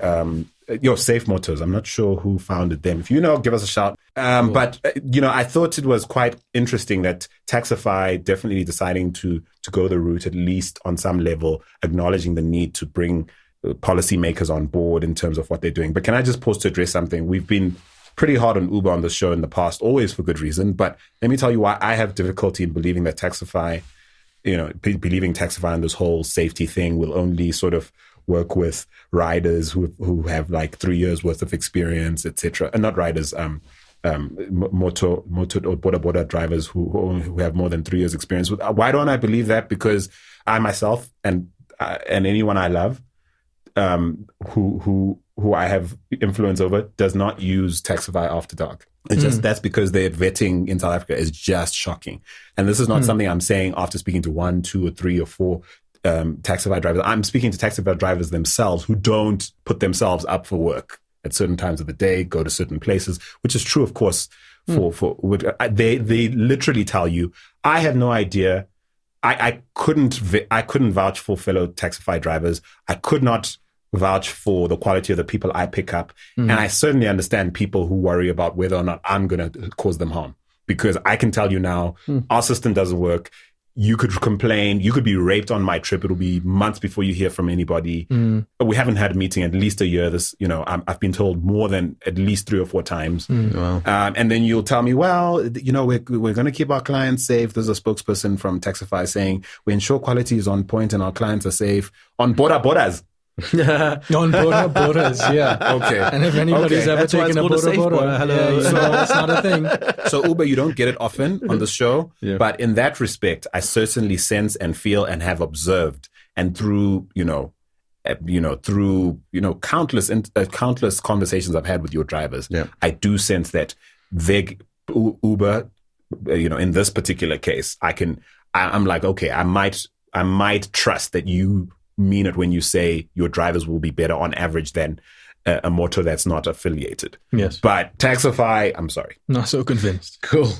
Safe Motors. I'm not sure who founded them. If you know, give us a shout. But I thought it was quite interesting that Taxify definitely deciding to go the route, at least on some level, acknowledging the need to bring policymakers on board in terms of what they're doing. But can I just pause to address something? We've been pretty hard on Uber on the show in the past, always for good reason. But let me tell you why I have difficulty in believing that Taxify, believing Taxify and this whole safety thing will only sort of work with riders who have like 3 years worth of experience, etc. And not riders, motor or boda drivers who have more than 3 years experience. Why don't I believe that? Because I myself and anyone I love, who I have influence over, does not use Taxify after dark. It's just that's because their vetting in South Africa is just shocking. And this is not something I'm saying after speaking to 1, 2, or 3 or 4 Taxify drivers. I'm speaking to Taxify drivers themselves who don't put themselves up for work at certain times of the day, go to certain places, which is true, of course. They literally tell you, I have no idea. I couldn't vouch for fellow Taxify drivers. I could not vouch for the quality of the people I pick up. And I certainly understand people who worry about whether or not I'm going to cause them harm, because I can tell you now, our system doesn't work. You could complain. You could be raped on my trip. It'll be months before you hear from anybody. We haven't had a meeting at least a year. I've been told more than at least 3 or 4 times. Wow. And then you'll tell me, well, we're going to keep our clients safe. There's a spokesperson from Taxify saying we ensure quality is on point and our clients are safe on bodas. On borders, yeah. Okay. And if anybody's ever taken a border, hello, so it's not a thing. So Uber, you don't get it often on the show, but in that respect, I certainly sense and feel and have observed and through countless conversations I've had with your drivers, I do sense that Uber, in this particular case, I'm like, okay, I might trust that you mean it when you say your drivers will be better on average than a motor that's not affiliated. Yes. But Taxify, I'm sorry. Not so convinced. Cool.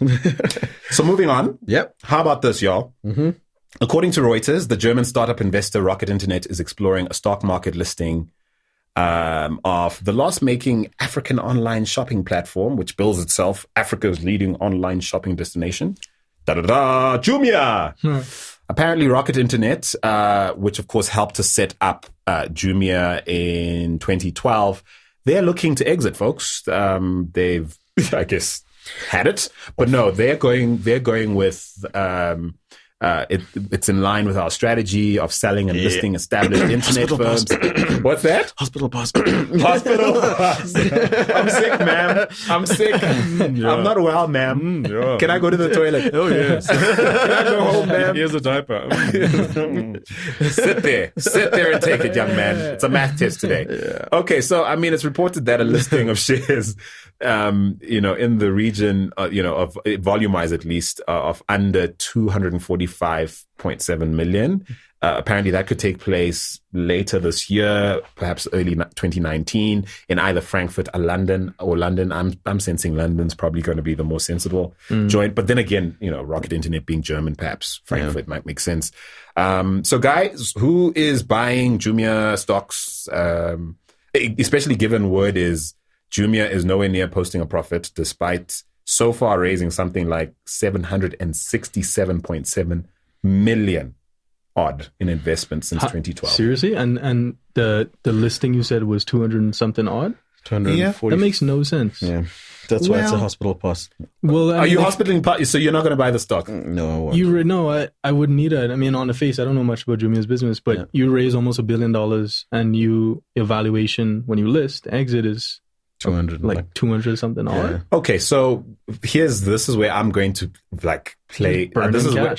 So moving on. Yep. How about this, y'all? Mm-hmm. According to Reuters, the German startup investor Rocket Internet is exploring a stock market listing of the loss-making African online shopping platform, which bills itself Africa's leading online shopping destination. Jumia! Apparently, Rocket Internet, which of course helped to set up Jumia in 2012, they're looking to exit, folks. They've, I guess, had it, but no, they're going with. It's in line with our strategy of selling and listing established internet firms. What's that? Hospital bus. Hospital bus. I'm sick, ma'am. I'm sick. Yeah. I'm not well, ma'am. Yeah. Can I go to the toilet? Oh, yes. Can I go home, ma'am? Here's a diaper. Sit there and take it, young man. It's a math test today. Yeah. Okay, so, I mean, it's reported that a listing of shares, in the region, of volume-wise at least, of under 245.7 million. Apparently that could take place later this year, perhaps early 2019, in either Frankfurt or London. I'm sensing London's probably going to be the more sensible joint. But then again, Rocket Internet being German, perhaps Frankfurt might make sense. So guys, who is buying Jumia stocks? Especially given word is Jumia is nowhere near posting a profit, despite so far raising something like 767.7 million odd in investment since 2012. Seriously? And the listing you said was 200 and something odd? 240. That makes no sense. Yeah. That's why it's a hospital pass. Well, are you hospitaling? So you're not going to buy the stock? No, I wouldn't need it. I mean, on the face, I don't know much about Jumia's business, but you raise almost $1 billion, and your valuation when you list exit is 200, like 200 something odd. Okay, so this is where I'm going to play. This is where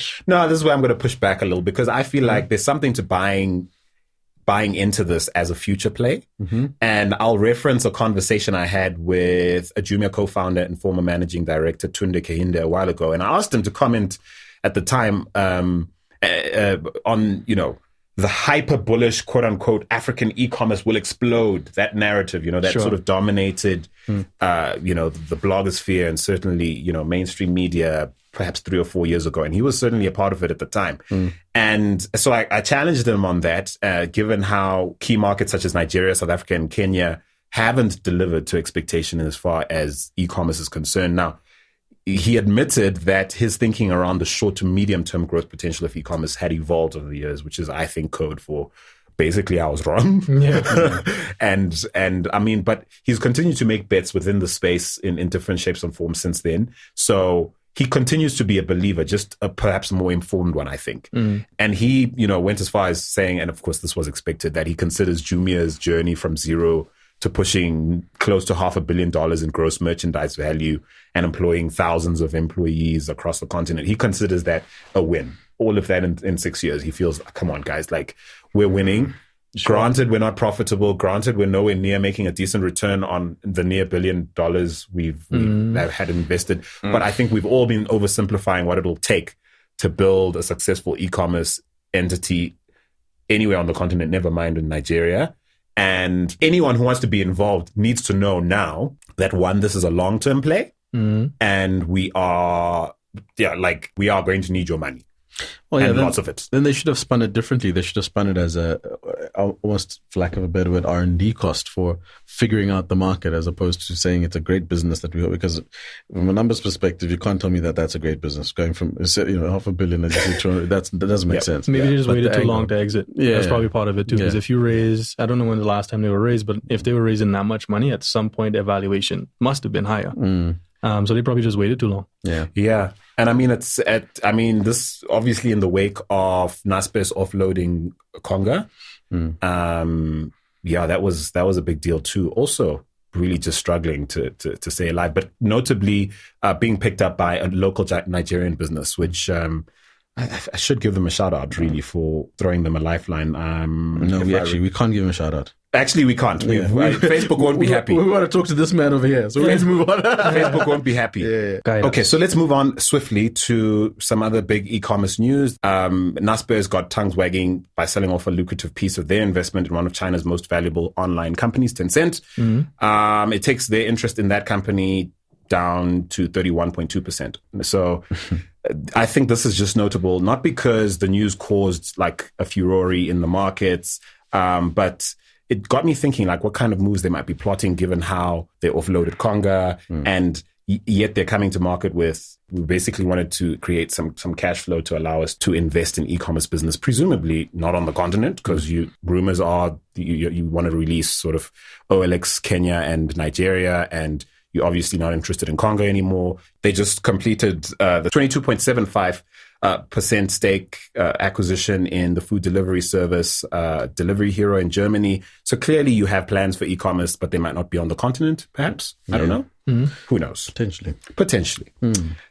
I'm going to push back a little, because I feel like there's something to buying into this as a future play. Mm-hmm. And I'll reference a conversation I had with a Jumia co-founder and former managing director, Tunde Kahinde, a while ago. And I asked him to comment at the time on, the hyper bullish, quote unquote, African e-commerce will explode. That narrative, that sort of dominated, the blogosphere and certainly, mainstream media perhaps 3 or 4 years ago. And he was certainly a part of it at the time. And so I challenged him on that, given how key markets such as Nigeria, South Africa, and Kenya haven't delivered to expectation as far as e-commerce is concerned. Now, he admitted that his thinking around the short to medium term growth potential of e-commerce had evolved over the years, which is, I think, code for basically I was wrong. Yeah. and I mean, but he's continued to make bets within the space in different shapes and forms since then. So he continues to be a believer, just a perhaps more informed one, I think. And he, went as far as saying, and of course this was expected, that he considers Jumia's journey from zero to pushing close to $500 million in gross merchandise value and employing thousands of employees across the continent. He considers that a win. All of that in 6 years. He feels, come on, guys, we're winning. Sure. Granted, we're not profitable. Granted, we're nowhere near making a decent return on the near $1 billion we've had invested. But I think we've all been oversimplifying what it'll take to build a successful e-commerce entity anywhere on the continent, never mind in Nigeria. And anyone who wants to be involved needs to know now that, one, this is a long-term play, and we are going to need your money. Well, and lots of it. Then they should have spun it differently. They should have spun it as almost, for lack of a better word, R&D cost for figuring out the market, as opposed to saying it's a great business that we hope. Because from a numbers perspective, you can't tell me that that's a great business. Going from $500 million that doesn't make sense. Maybe they just waited too long to exit. Yeah, that's probably part of it too. Because if you raise, I don't know when the last time they were raised, but if they were raising that much money, at some point their valuation must have been higher. So they probably just waited too long. Yeah. And I mean, this obviously in the wake of Naspers offloading Conga. That was a big deal too. Also, really just struggling to stay alive, but notably being picked up by a local Nigerian business, which I should give them a shout out, really, for throwing them a lifeline. No, we can't give them a shout out. Actually, we can't. Facebook won't be happy. We want to talk to this man over here, so let's move on. Facebook won't be happy. Yeah. Okay, so let's move on swiftly to some other big e-commerce news. Naspers got tongues wagging by selling off a lucrative piece of their investment in one of China's most valuable online companies, Tencent. Mm-hmm. It takes their interest in that company down to 31.2%. So I think this is just notable, not because the news caused like a furore in the markets, but it got me thinking like what kind of moves they might be plotting given how they offloaded Conga and yet they're coming to market with, we basically wanted to create some cash flow to allow us to invest in e-commerce business, presumably not on the continent, because rumors are you want to release sort of OLX Kenya and Nigeria, and you're obviously not interested in Congo anymore. They just completed the 22.75% stake acquisition in the food delivery service Delivery Hero in Germany. So clearly you have plans for e-commerce, but they might not be on the continent, perhaps. I don't know. Mm-hmm. Who knows? Potentially.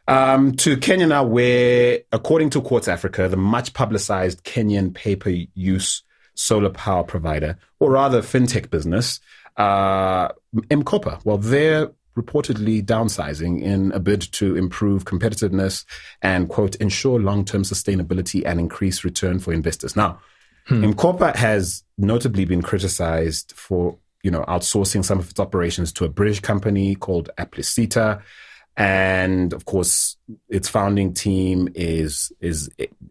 To Kenya now, where, according to Quartz Africa, the much publicized Kenyan pay-per-use solar power provider, or rather fintech business, M-Kopa, well, they're reportedly downsizing in a bid to improve competitiveness and, quote, ensure long-term sustainability and increase return for investors. Now, M-Kopa has notably been criticized for, outsourcing some of its operations to a British company called Applicita. And of course, its founding team is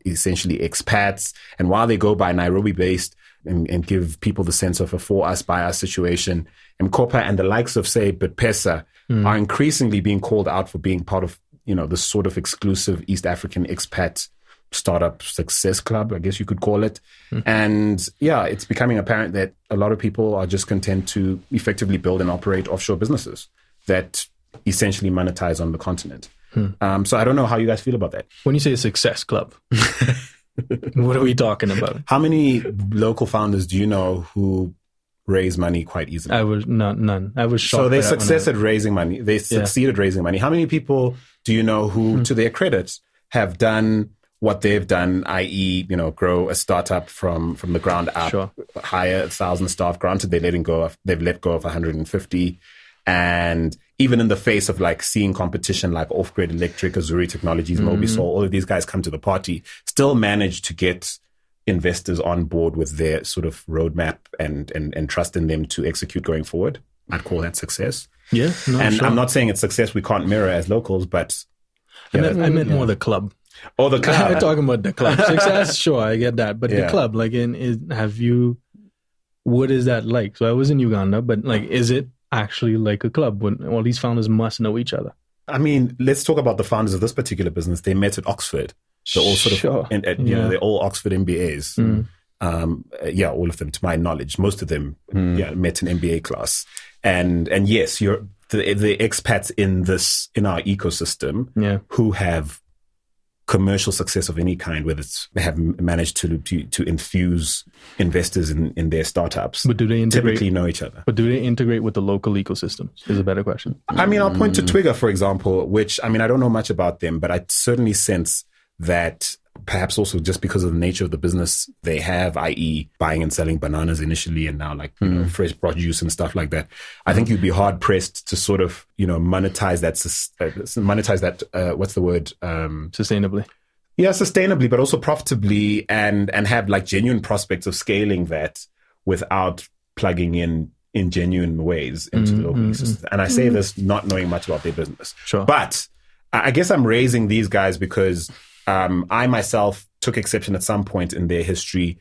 essentially expats. And while they go by Nairobi-based and give people the sense of a for us, by us situation, M-Kopa and the likes of, say, Bitpesa are increasingly being called out for being part of, this sort of exclusive East African expat startup success club, I guess you could call it. And yeah, it's becoming apparent that a lot of people are just content to effectively build and operate offshore businesses that essentially monetize on the continent. So I don't know how you guys feel about that. When you say a success club, what are we talking about? How many local founders do you know who raise money quite easily? None. I was shocked. So they succeeded raising money. They succeeded raising money. How many people do you know who, to their credit, have done what they've done, i.e., grow a startup from the ground up, hire 1,000 staff? Granted, they've let go of 150, and even in the face of like seeing competition like Off Grid Electric, Azuri Technologies, Mobisol, all of these guys come to the party, still manage to get investors on board with their sort of roadmap and trust in them to execute going forward. I'd call that success. Yeah. I'm not saying it's success we can't mirror as locals, but I meant more the club. Oh, the club. I'm talking about the club. Success, sure, I get that. But the club, what is that like? So I was in Uganda, but like, is it actually like a club when all these founders must know each other? I mean, let's talk about the founders of this particular business. They met at Oxford. They're all sort of, they're all Oxford MBAs. All of them, to my knowledge. Most of them, met an MBA class. And yes, the expats in our ecosystem who have commercial success of any kind, whether they have managed to infuse investors in their startups. But do they typically know each other? But do they integrate with the local ecosystem? Is a better question. I mean, I'll point to Twigger, for example, which, I mean, I don't know much about them, but I certainly sense that perhaps also just because of the nature of the business they have, i.e. buying and selling bananas initially and now fresh produce and stuff like that. I think you'd be hard pressed to sort of, monetize that, what's the word? Sustainably. Yeah, sustainably, but also profitably and have like genuine prospects of scaling that without plugging in genuine ways into the local ecosystem. And I say this not knowing much about their business. Sure. But I guess I'm raising these guys because I myself took exception at some point in their history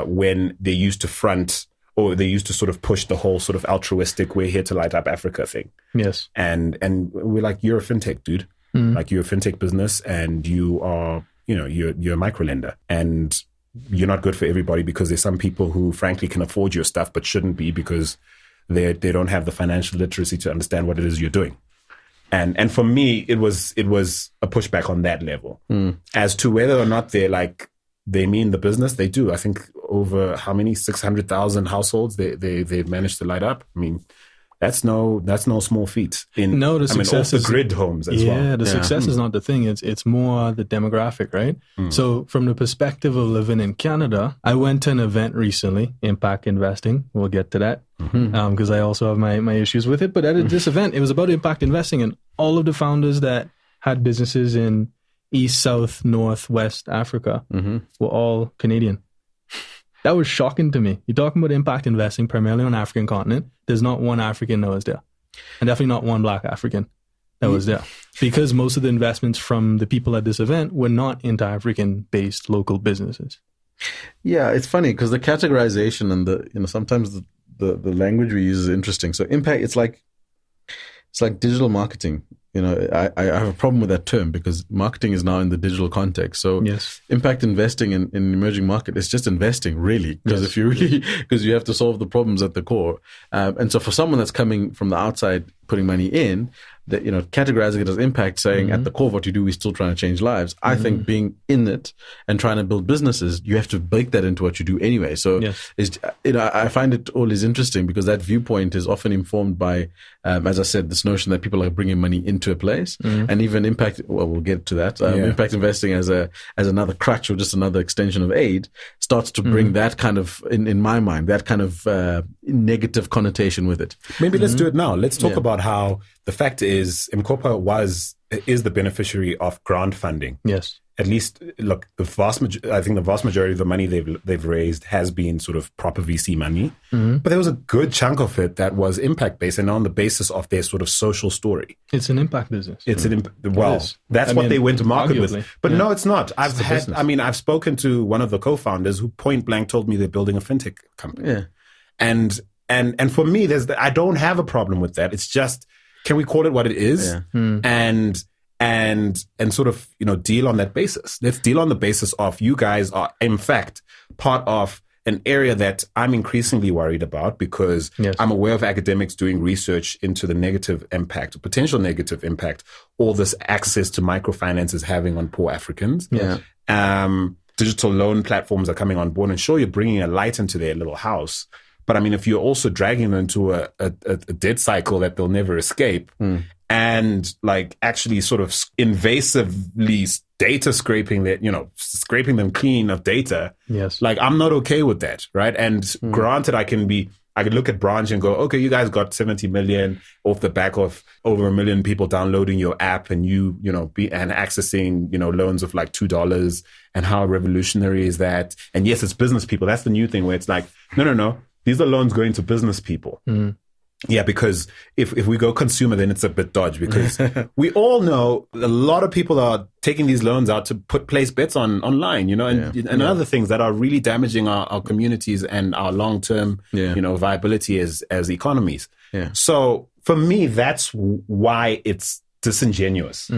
when they used to front or they used to sort of push the whole sort of altruistic, we're here to light up Africa thing. Yes. And we're like, you're a fintech dude. Like you're a fintech business and you are, you're a microlender and you're not good for everybody because there's some people who frankly can afford your stuff but shouldn't be because they don't have the financial literacy to understand what it is you're doing. And for me, it was a pushback on that level. As to whether or not they mean the business, they do. I think over how many 600,000 households they've managed to light up. I mean, That's no small feat. The success off the grid homes as well. Yeah, the success is not the thing. It's more the demographic, right? So from the perspective of living in Canada, I went to an event recently, Impact Investing. We'll get to that because I also have my issues with it. But at this event, it was about impact investing, and all of the founders that had businesses in East, South, North, West Africa were all Canadian. That was shocking to me. You're talking about impact investing primarily on the African continent. There's not one African that was there. And definitely not one Black African that was there. Because most of the investments from the people at this event were not into African-based local businesses. Yeah, it's funny because the categorization and sometimes the language we use is interesting. So impact, it's like digital marketing. I have a problem with that term because marketing is now in the digital context. So impact investing in emerging market is just investing really, because because you have to solve the problems at the core. And so for someone that's coming from the outside, putting money in, that, categorizing it as impact, saying at the core of what you do, we're still trying to change lives. I think being in it and trying to build businesses, you have to bake that into what you do anyway. So I find it always interesting because that viewpoint is often informed by, as I said, this notion that people are bringing money into a place, and even impact. Well, we'll get to that. Impact investing as another crutch or just another extension of aid starts to bring that kind of, in my mind, that kind of negative connotation with it. Maybe let's do it now. Let's talk about how the fact is Mkopa is the beneficiary of grant funding. Yes. At least, look, I think the vast majority of the money they've raised has been sort of proper VC money, but there was a good chunk of it that was impact based and on the basis of their sort of social story. It's an impact business. That's what they went to market with. But no, it's not. I've spoken to one of the co-founders who point blank told me they're building a fintech company. Yeah, and for me, I don't have a problem with that. It's just, can we call it what it is? Yeah. And sort of, deal on that basis. Let's deal on the basis of you guys are, in fact, part of an area that I'm increasingly worried about because I'm aware of academics doing research into the negative impact, potential negative impact, all this access to microfinance is having on poor Africans. Yeah. Digital loan platforms are coming on board, and sure, you're bringing a light into their little house. But I mean, if you're also dragging them into a debt cycle that they'll never escape, and like actually sort of invasively data scraping that, scraping them clean of data. Yes. Like, I'm not okay with that. Right. And granted, I could look at Branch and go, okay, you guys got 70 million off the back of over 1 million people downloading your app and and accessing, loans of like $2, and how revolutionary is that? And yes, it's business people. That's the new thing where it's like, no. These are loans going to business people. Yeah, because if we go consumer, then it's a bit dodgy because we all know a lot of people are taking these loans out to place bets online, and other things that are really damaging our communities and our long-term, viability as economies. Yeah. So for me, that's why it's disingenuous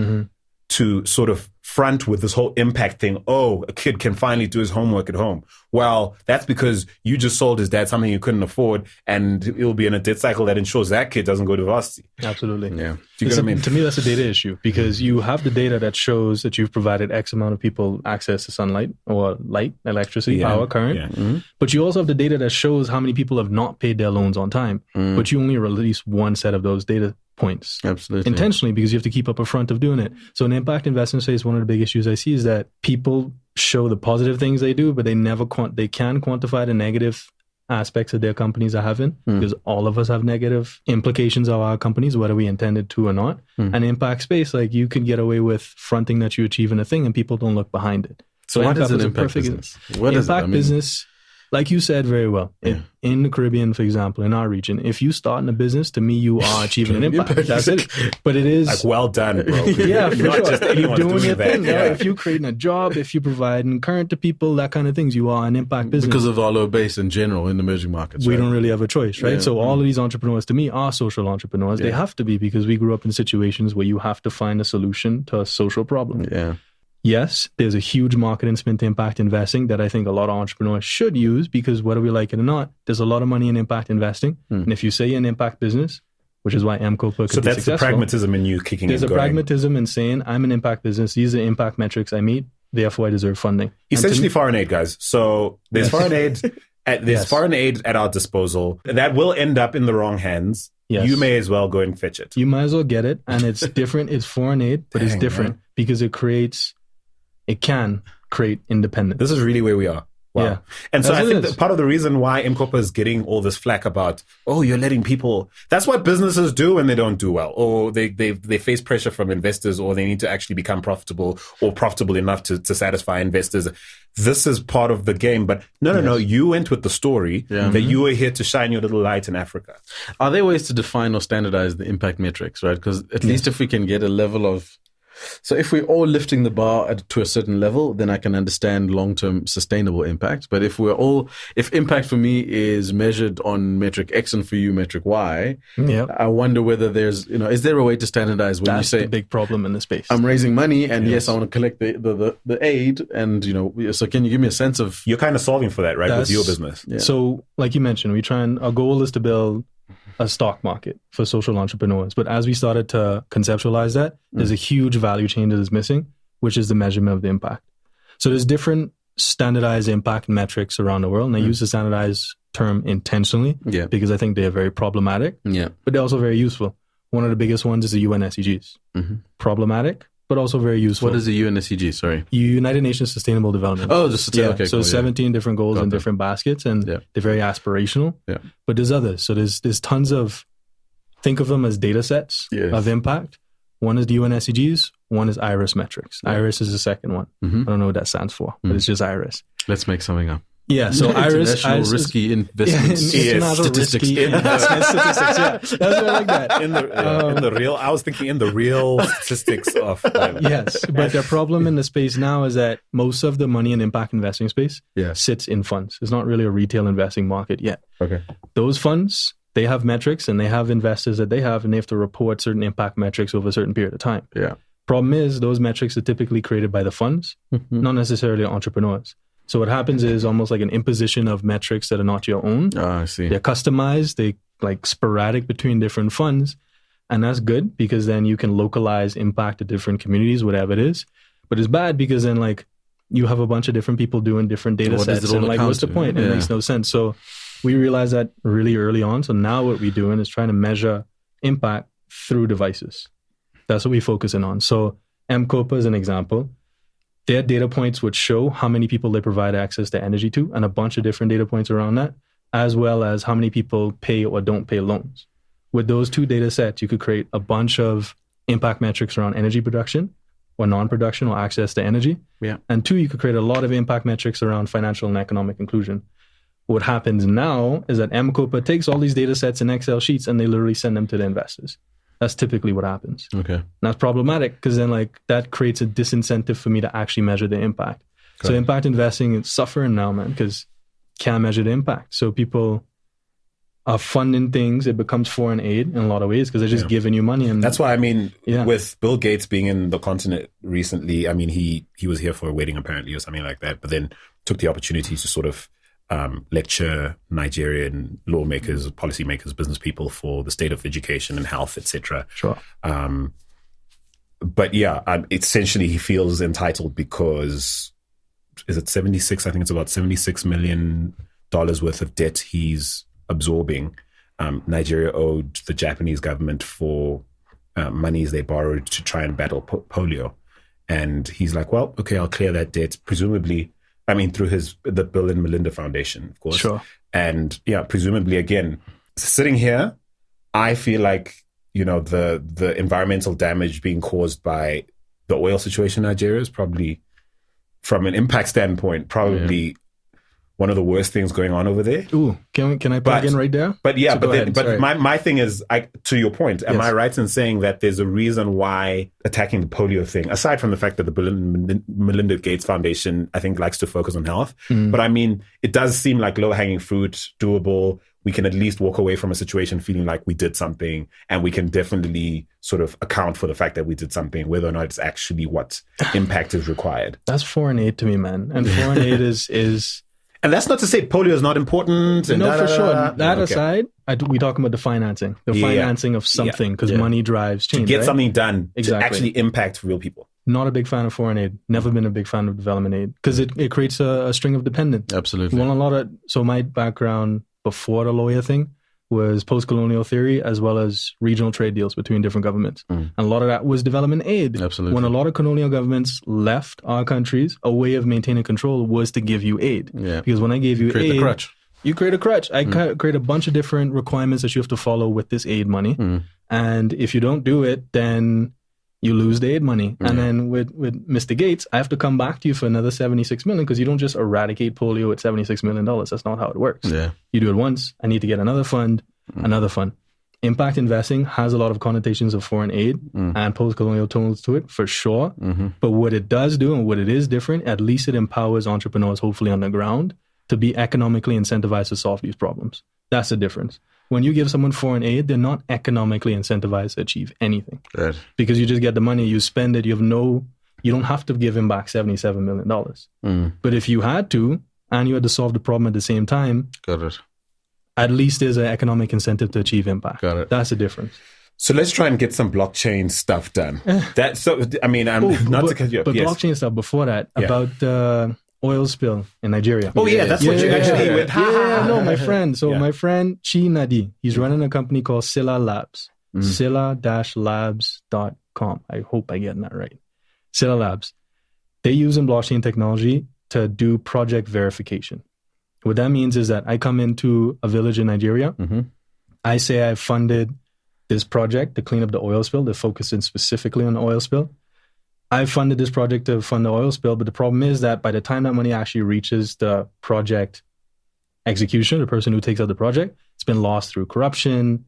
to sort of front with this whole impact thing. Oh, a kid can finally do his homework at home. Well, that's because you just sold his dad something you couldn't afford, and it'll be in a debt cycle that ensures that kid doesn't go to varsity. Absolutely. Yeah. Do you get what I mean? To me, that's a data issue because you have the data that shows that you've provided X amount of people access to sunlight or light, electricity, power, current. Yeah. But you also have the data that shows how many people have not paid their loans on time. But you only release one set of those data points. Absolutely. Intentionally, because you have to keep up a front of doing it. So in impact investment space, one of the big issues I see is that people show the positive things they do, but they can quantify the negative aspects that their companies are having, because all of us have negative implications of our companies, whether we intended to or not. And impact space, like, you can get away with fronting that you achieve in a thing and people don't look behind it. So what is an impact business? What is impact business? Like you said very well, in the Caribbean, for example, in our region, if you start in a business, to me, you are achieving an impact. That's it. But it is like, well done, bro. Yeah, for sure. Just you're doing your thing. Yeah. If you're creating a job, if you're providing current to people, that kind of things, you are an impact business. Because of our low base in general in emerging markets. We don't really have a choice, right? Yeah. So all of these entrepreneurs, to me, are social entrepreneurs. They have to be, because we grew up in situations where you have to find a solution to a social problem. Yeah. Yes, there's a huge market in spin to impact investing that I think a lot of entrepreneurs should use, because whether we like it or not, there's a lot of money in impact investing. And if you say you're an impact business, which is why Mkopa could be successful. So that's the pragmatism in you kicking in. There's a pragmatism in saying, I'm an impact business. These are impact metrics I meet. Therefore, I deserve funding. Essentially foreign aid, guys. So there's foreign aid. Foreign aid at our disposal that will end up in the wrong hands. Yes. You may as well go and fetch it. You might as well get it. And it's different. It's foreign aid, but it's different because it can create independence. This is really where we are. Wow. Yeah. And so I think that part of the reason why M-Corp is getting all this flack about, you're letting people, that's what businesses do when they don't do well, or they face pressure from investors, or they need to actually become profitable or profitable enough to satisfy investors. This is part of the game. But no, you went with the story that you were here to shine your little light in Africa. Are there ways to define or standardize the impact metrics, right? Because at least if we can get a level of, so if we're all lifting the bar to a certain level, then I can understand long-term sustainable impact. But if impact for me is measured on metric X and for you metric Y, I wonder whether there's, is there a way to standardize when you say the big problem in the space? I'm raising money and yes, I want to collect the aid, and so can you give me a sense of, you're kind of solving for that, right? With your business. Yeah. So like you mentioned, our goal is to build a stock market for social entrepreneurs. But as we started to conceptualize that, there's a huge value chain that is missing, which is the measurement of the impact. So there's different standardized impact metrics around the world. And I use the standardized term intentionally because I think they are very problematic, but they're also very useful. One of the biggest ones is the UN SDGs. Problematic, but also very useful. What is the UN SDG? Sorry. United Nations Sustainable Development. Oh, okay. So 17 different goals in different baskets, and they're very aspirational. Yeah. But there's others. So there's tons of, think of them as data sets of impact. One is the UN SDGs. One is IRIS metrics. IRIS is the second one. I don't know what that stands for, but it's just IRIS. Let's make something up. Yeah, so International risky investment statistics. Statistics. Yeah, that's what I like that. In the real, I was thinking in the real statistics of. Yes, but the problem in the space now is that most of the money in impact investing space sits in funds. It's not really a retail investing market yet. Okay, those funds, they have metrics and they have investors that they have, and they have to report certain impact metrics over a certain period of time. Yeah. Problem is, those metrics are typically created by the funds, not necessarily entrepreneurs. So what happens is almost like an imposition of metrics that are not your own. Oh, I see. They're customized, they like sporadic between different funds. And that's good because then you can localize impact to different communities, whatever it is. But it's bad because then like you have a bunch of different people doing different data sets. And like, what's the point? It makes no sense. So we realized that really early on. So now what we're doing is trying to measure impact through devices. That's what we're focusing on. So M-Copa is an example. Their data points would show how many people they provide access to energy to, and a bunch of different data points around that, as well as how many people pay or don't pay loans. With those two data sets, you could create a bunch of impact metrics around energy production or non-production or access to energy. Yeah. And two, you could create a lot of impact metrics around financial and economic inclusion. What happens now is that M-Copa takes all these data sets in Excel sheets and they literally send them to the investors. That's typically what happens. Okay. And that's problematic because then like that creates a disincentive for me to actually measure the impact. So impact investing is suffering now, man, because can't measure the impact. So people are funding things. It becomes foreign aid in a lot of ways because they're just giving you money. And that's why, I mean, with Bill Gates being in the continent recently, I mean, he was here for a wedding apparently or something like that, but then took the opportunity to sort of lecture Nigerian lawmakers, policymakers, business people for the state of education and health, etc. Sure. But essentially he feels entitled because is it 76? I think it's about $76 million worth of debt he's absorbing. Nigeria owed the Japanese government for monies they borrowed to try and battle polio, and he's like, well, okay, I'll clear that debt, presumably. I mean, through the Bill and Melinda Foundation, of course. Sure. And presumably, again, sitting here, I feel like, the environmental damage being caused by the oil situation in Nigeria is probably, from an impact standpoint, one of the worst things going on over there. Ooh, can I plug in right there? But my thing is, to your point, am I right in saying that there's a reason why attacking the polio thing, aside from the fact that the Bill and Melinda Gates Foundation, I think, likes to focus on health, but I mean, it does seem like low-hanging fruit, doable. We can at least walk away from a situation feeling like we did something, and we can definitely sort of account for the fact that we did something, whether or not it's actually what impact is required. That's foreign aid to me, man. And foreign aid is... And that's not to say polio is not important. And for sure. That aside, we talk about the financing of something, because money drives change. To get something done to actually impact real people. Not a big fan of foreign aid. Never been a big fan of development aid because it creates a string of dependence. Absolutely. So my background before the lawyer thing was post-colonial theory as well as regional trade deals between different governments. And a lot of that was development aid. Absolutely. When a lot of colonial governments left our countries, a way of maintaining control was to give you aid. Yeah. Because when I gave you Create aid, the crutch. you create a crutch. I create a bunch of different requirements that you have to follow with this aid money. And if you don't do it, then you lose the aid money. And then with Mr. Gates, I have to come back to you for another $76 million because you don't just eradicate polio at $76 million. That's not how it works. Yeah. You do it once. I need to get another fund, another fund. Impact investing has a lot of connotations of foreign aid and post-colonial tones to it, for sure. But what it does do and what it is different, at least it empowers entrepreneurs, hopefully on the ground, to be economically incentivized to solve these problems. That's the difference. When you give someone foreign aid, they're not economically incentivized to achieve anything. Right. Because you just get the money, you spend it, you don't have to give him back $77 million. But if you had to, and you had to solve the problem at the same time, Got it. at least there's an economic incentive to achieve impact. Got it. That's the difference. So let's try and get some blockchain stuff done. That's so. I mean, I'm not to cut you off. But Yes. blockchain stuff before that, about the oil spill in Nigeria. Oh yeah, that's what you actually went. No, my friend. So my friend Chi Nadi, he's running a company called Silla Labs. Silla-labs.com. I hope I'm getting that right. Silla Labs. They use blockchain technology to do project verification. What that means is that I come into a village in Nigeria. I say I funded this project to clean up the oil spill. They're focusing specifically on the oil spill. I funded this project to fund the oil spill, but the problem is that by the time that money actually reaches the project execution, the person who takes out the project, it's been lost through corruption.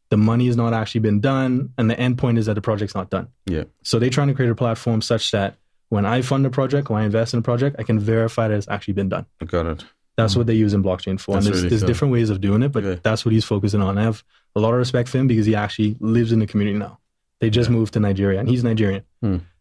The money has not actually been done, and the end point is that the project's not done. Yeah. So they're trying to create a platform such that when I fund a project, when I invest in a project, I can verify that it's actually been done. Got it. That's what they use in blockchain for. That's And there's really cool. different ways of doing it, but that's what he's focusing on. I have a lot of respect for him because he actually lives in the community now. They just moved to Nigeria, and he's Nigerian.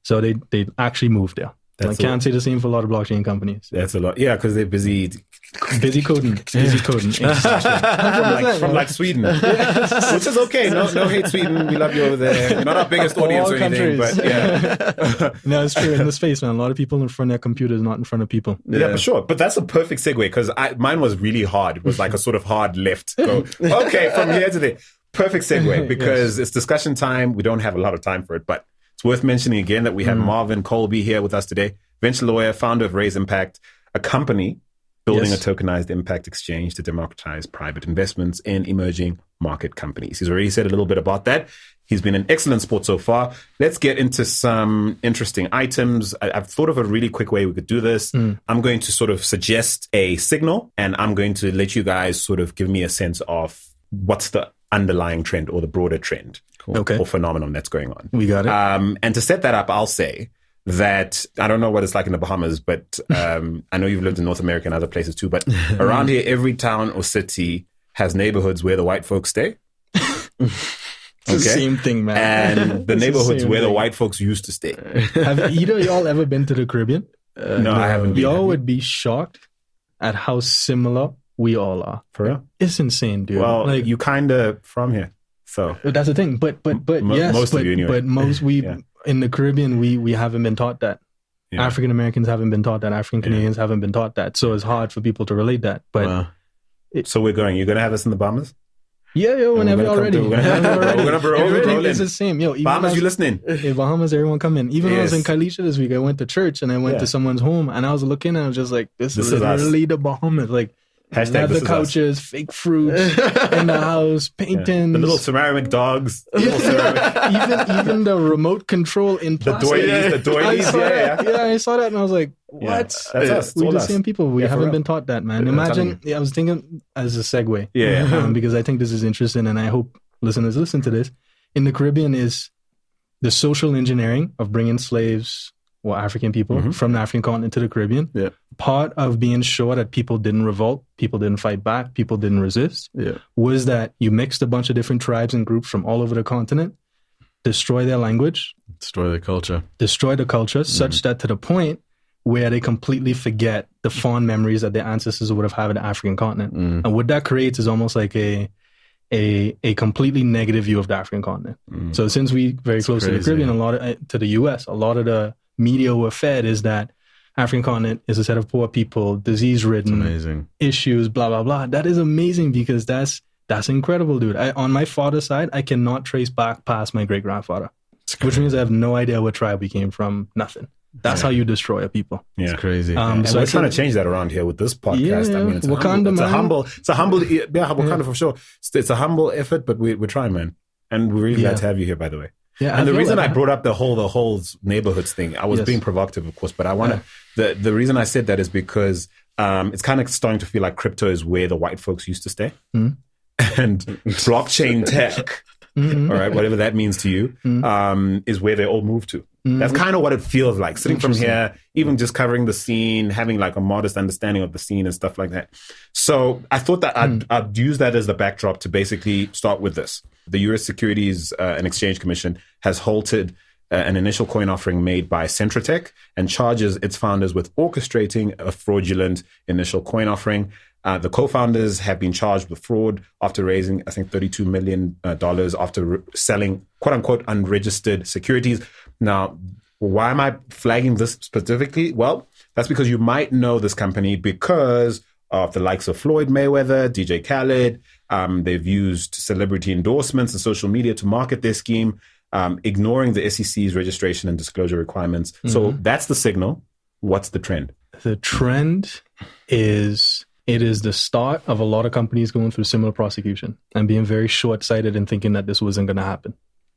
So they actually moved there. I can't say the same for a lot of blockchain companies. That's a lot. Yeah, because they're busy coding. Busy coding. from like Sweden, which is okay. No hate Sweden. We love you over there. You're not our biggest audience All or anything, countries. but yeah. No, it's true. In the space, man, a lot of people in front of their computers, not in front of people. Yeah, for sure. But that's a perfect segue because mine was really hard. It was like a sort of hard left go. Okay, from here to there. Perfect segue because it's discussion time. We don't have a lot of time for it, but it's worth mentioning again that we have Marvin Coleby here with us today, venture lawyer, founder of Raise Impact, a company building a tokenized impact exchange to democratize private investments in emerging market companies. He's already said a little bit about that. He's been an excellent sport so far. Let's get into some interesting items. I've thought of a really quick way we could do this. I'm going to sort of suggest a signal, and I'm going to let you guys sort of give me a sense of what's the underlying trend or the broader trend or phenomenon that's going on. We got it. And to set that up, I'll say that I don't know what it's like in the Bahamas, but I know you've lived in North America and other places too, but around here, every town or city has neighborhoods where the white folks stay. The same thing, man. And the neighborhoods where the white folks used to stay. Have either of y'all ever been to the Caribbean? No, I haven't been. Y'all would be shocked at how similar we all are. For real? It's insane, dude. Well, like, you kind of from here, so. That's the thing. But yes, most of you anyway. But most in the Caribbean, we haven't been taught that. Yeah. African Americans haven't been taught that. African Canadians haven't been taught that. So it's hard for people to relate that. But so you're going to have us in the Bahamas? Yeah, whenever you're ready. We're gonna be rolling. It's the same. Yo, Bahamas, you listening? In Bahamas, everyone come in. Even when I was in Kalisha this week, I went to church and I went to someone's home and I was looking and I was just like, this is literally the Bahamas. Like, leather couches, fake fruits in the house, paintings. The little ceramic dogs. Even the remote control in plastic. The doilies. Yeah, I saw that and I was like, what? Yeah, that's us. We're the same people. We haven't been taught that, man. Imagine, I was thinking as a segue. Because I think this is interesting and I hope listeners listen to this. In the Caribbean is the social engineering of bringing slaves or African people from the African continent to the Caribbean. Yeah. Part of being sure that people didn't revolt, people didn't fight back, people didn't resist, was that you mixed a bunch of different tribes and groups from all over the continent, destroy their language, destroy the culture, such that to the point where they completely forget the fond memories that their ancestors would have had in the African continent. And what that creates is almost like a completely negative view of the African continent. So since we very close to the Caribbean, a lot of, to the US, a lot of the media we're fed is that African continent is a set of poor people, disease-ridden, issues, blah, blah, blah. That is amazing because that's That's incredible, dude. On my father's side, I cannot trace back past my great-grandfather, which means I have no idea what tribe we came from. Nothing. That's how you destroy a people. Yeah. It's crazy. And so we're trying to change that around here with this podcast. Yeah, I mean, it's a humble, Wakanda for sure. It's a humble effort, but we're trying, man. And we're really glad to have you here, by the way. Yeah, and the reason I brought up the whole neighborhoods thing, I was being provocative, of course, but I want to, the reason I said that is because it's kind of starting to feel like crypto is where the white folks used to stay. And blockchain tech, all right, whatever that means to you, is where they all move to. That's kind of what it feels like, sitting from here, even just covering the scene, having like a modest understanding of the scene and stuff like that. So I thought that I'd use that as the backdrop to basically start with this. The U.S. Securities and Exchange Commission has halted an initial coin offering made by Centratech and charges its founders with orchestrating a fraudulent initial coin offering. The co-founders have been charged with fraud after raising, I think, $32 million after selling quote-unquote unregistered securities. Now, why am I flagging this specifically? Well, that's because you might know this company because of the likes of Floyd Mayweather, DJ Khaled. They've used celebrity endorsements and social media to market their scheme, ignoring the SEC's registration and disclosure requirements. So that's the signal. What's the trend? The trend is... it is the start of a lot of companies going through similar prosecution and being very short-sighted and thinking that this wasn't going to happen.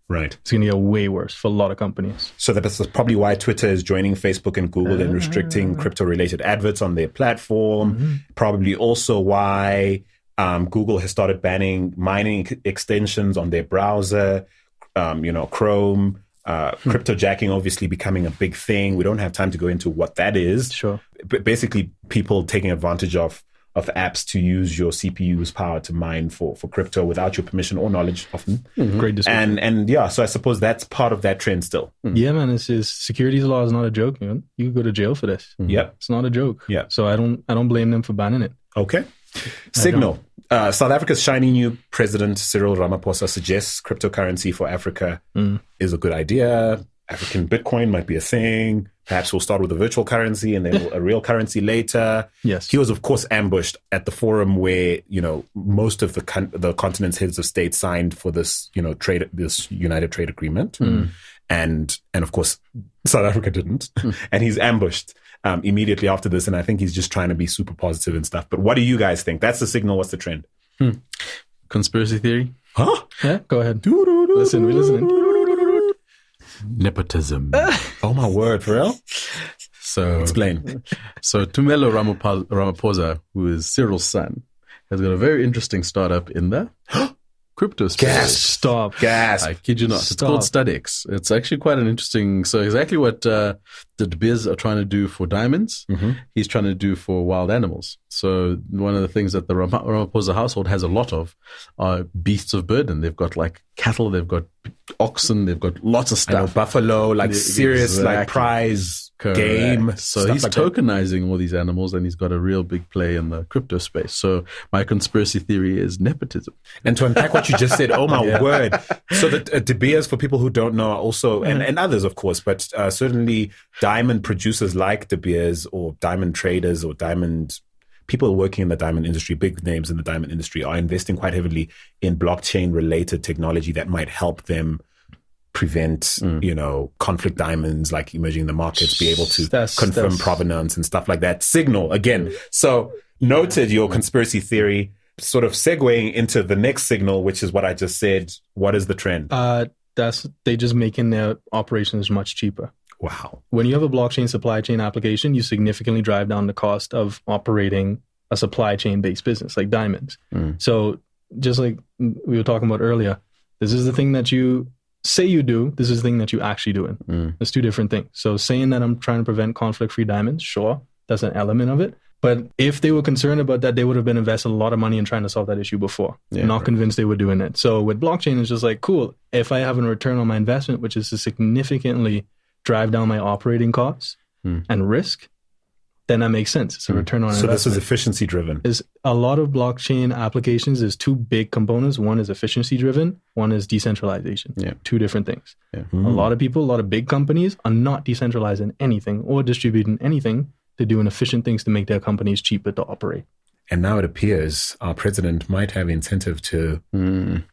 Right. It's going to get way worse for a lot of companies. So that's probably why Twitter is joining Facebook and Google and restricting crypto-related adverts on their platform. Probably also why Google has started banning mining extensions on their browser, Chrome. Cryptojacking obviously becoming a big thing. We don't have time to go into what that is. Sure. But basically, people taking advantage of apps to use your CPU's power to mine for crypto without your permission or knowledge often. Great description. And so I suppose that's part of that trend still. Yeah, man, it's securities law is not a joke, man. You could go to jail for this. Yep. It's not a joke. Yeah. So I don't blame them for banning it. Okay. Signal. South Africa's shiny new president, Cyril Ramaphosa, suggests cryptocurrency for Africa is a good idea. African Bitcoin might be a thing. Perhaps we'll start with a virtual currency and then a real currency later. Yes. He was, of course, ambushed at the forum where, most of the continent's heads of state signed for this, this United Trade Agreement. And of course, South Africa didn't. And he's ambushed immediately after this. And I think he's just trying to be super positive and stuff. But what do you guys think? That's the signal. What's the trend? Conspiracy theory? Huh? Yeah, go ahead. Listen, we're listening. Nepotism. Oh my word, for real? So explain. So Tumelo Ramaphosa, who is Cyril's son, has got a very interesting startup in the crypto space. Gasp. I kid you not. It's called StudX. It's actually quite an interesting. So exactly what the De Beers are trying to do for diamonds, he's trying to do for wild animals. So one of the things that the Ramaphosa household has a lot of are beasts of burden. They've got like cattle, they've got oxen, they've got lots of stuff. Buffalo, like serious, like prize game. So he's like tokenizing all these animals, and he's got a real big play in the crypto space. So my conspiracy theory is nepotism. And to unpack what you just said, oh my word. So the De Beers, for people who don't know, are also, and others, of course, but certainly diamond producers like De Beers or diamond traders or people working in the diamond industry, big names in the diamond industry, are investing quite heavily in blockchain-related technology that might help them prevent, conflict diamonds like emerging in the markets, be able to confirm provenance and stuff like that. Signal, again. So noted your conspiracy theory, sort of segueing into the next signal, which is what I just said. What is the trend? They just making their operations much cheaper. Wow. When you have a blockchain supply chain application, you significantly drive down the cost of operating a supply chain based business like diamonds. So just like we were talking about earlier, this is the thing that you say you do. This is the thing that you actually doing. It's two different things. So saying that I'm trying to prevent conflict free diamonds, sure, that's an element of it. But if they were concerned about that, they would have been investing a lot of money in trying to solve that issue before. Not convinced they were doing it. So with blockchain, it's just like, cool, if I have a return on my investment, which is to significantly drive down my operating costs and risk, then that makes sense. It's a return on investment. So this is efficiency driven. Is a lot of blockchain applications, there's two big components. One is efficiency driven. One is decentralization. Two different things. A lot of people, a lot of big companies are not decentralizing anything or distributing anything. They're doing efficient things to make their companies cheaper to operate. And now it appears our president might have incentive to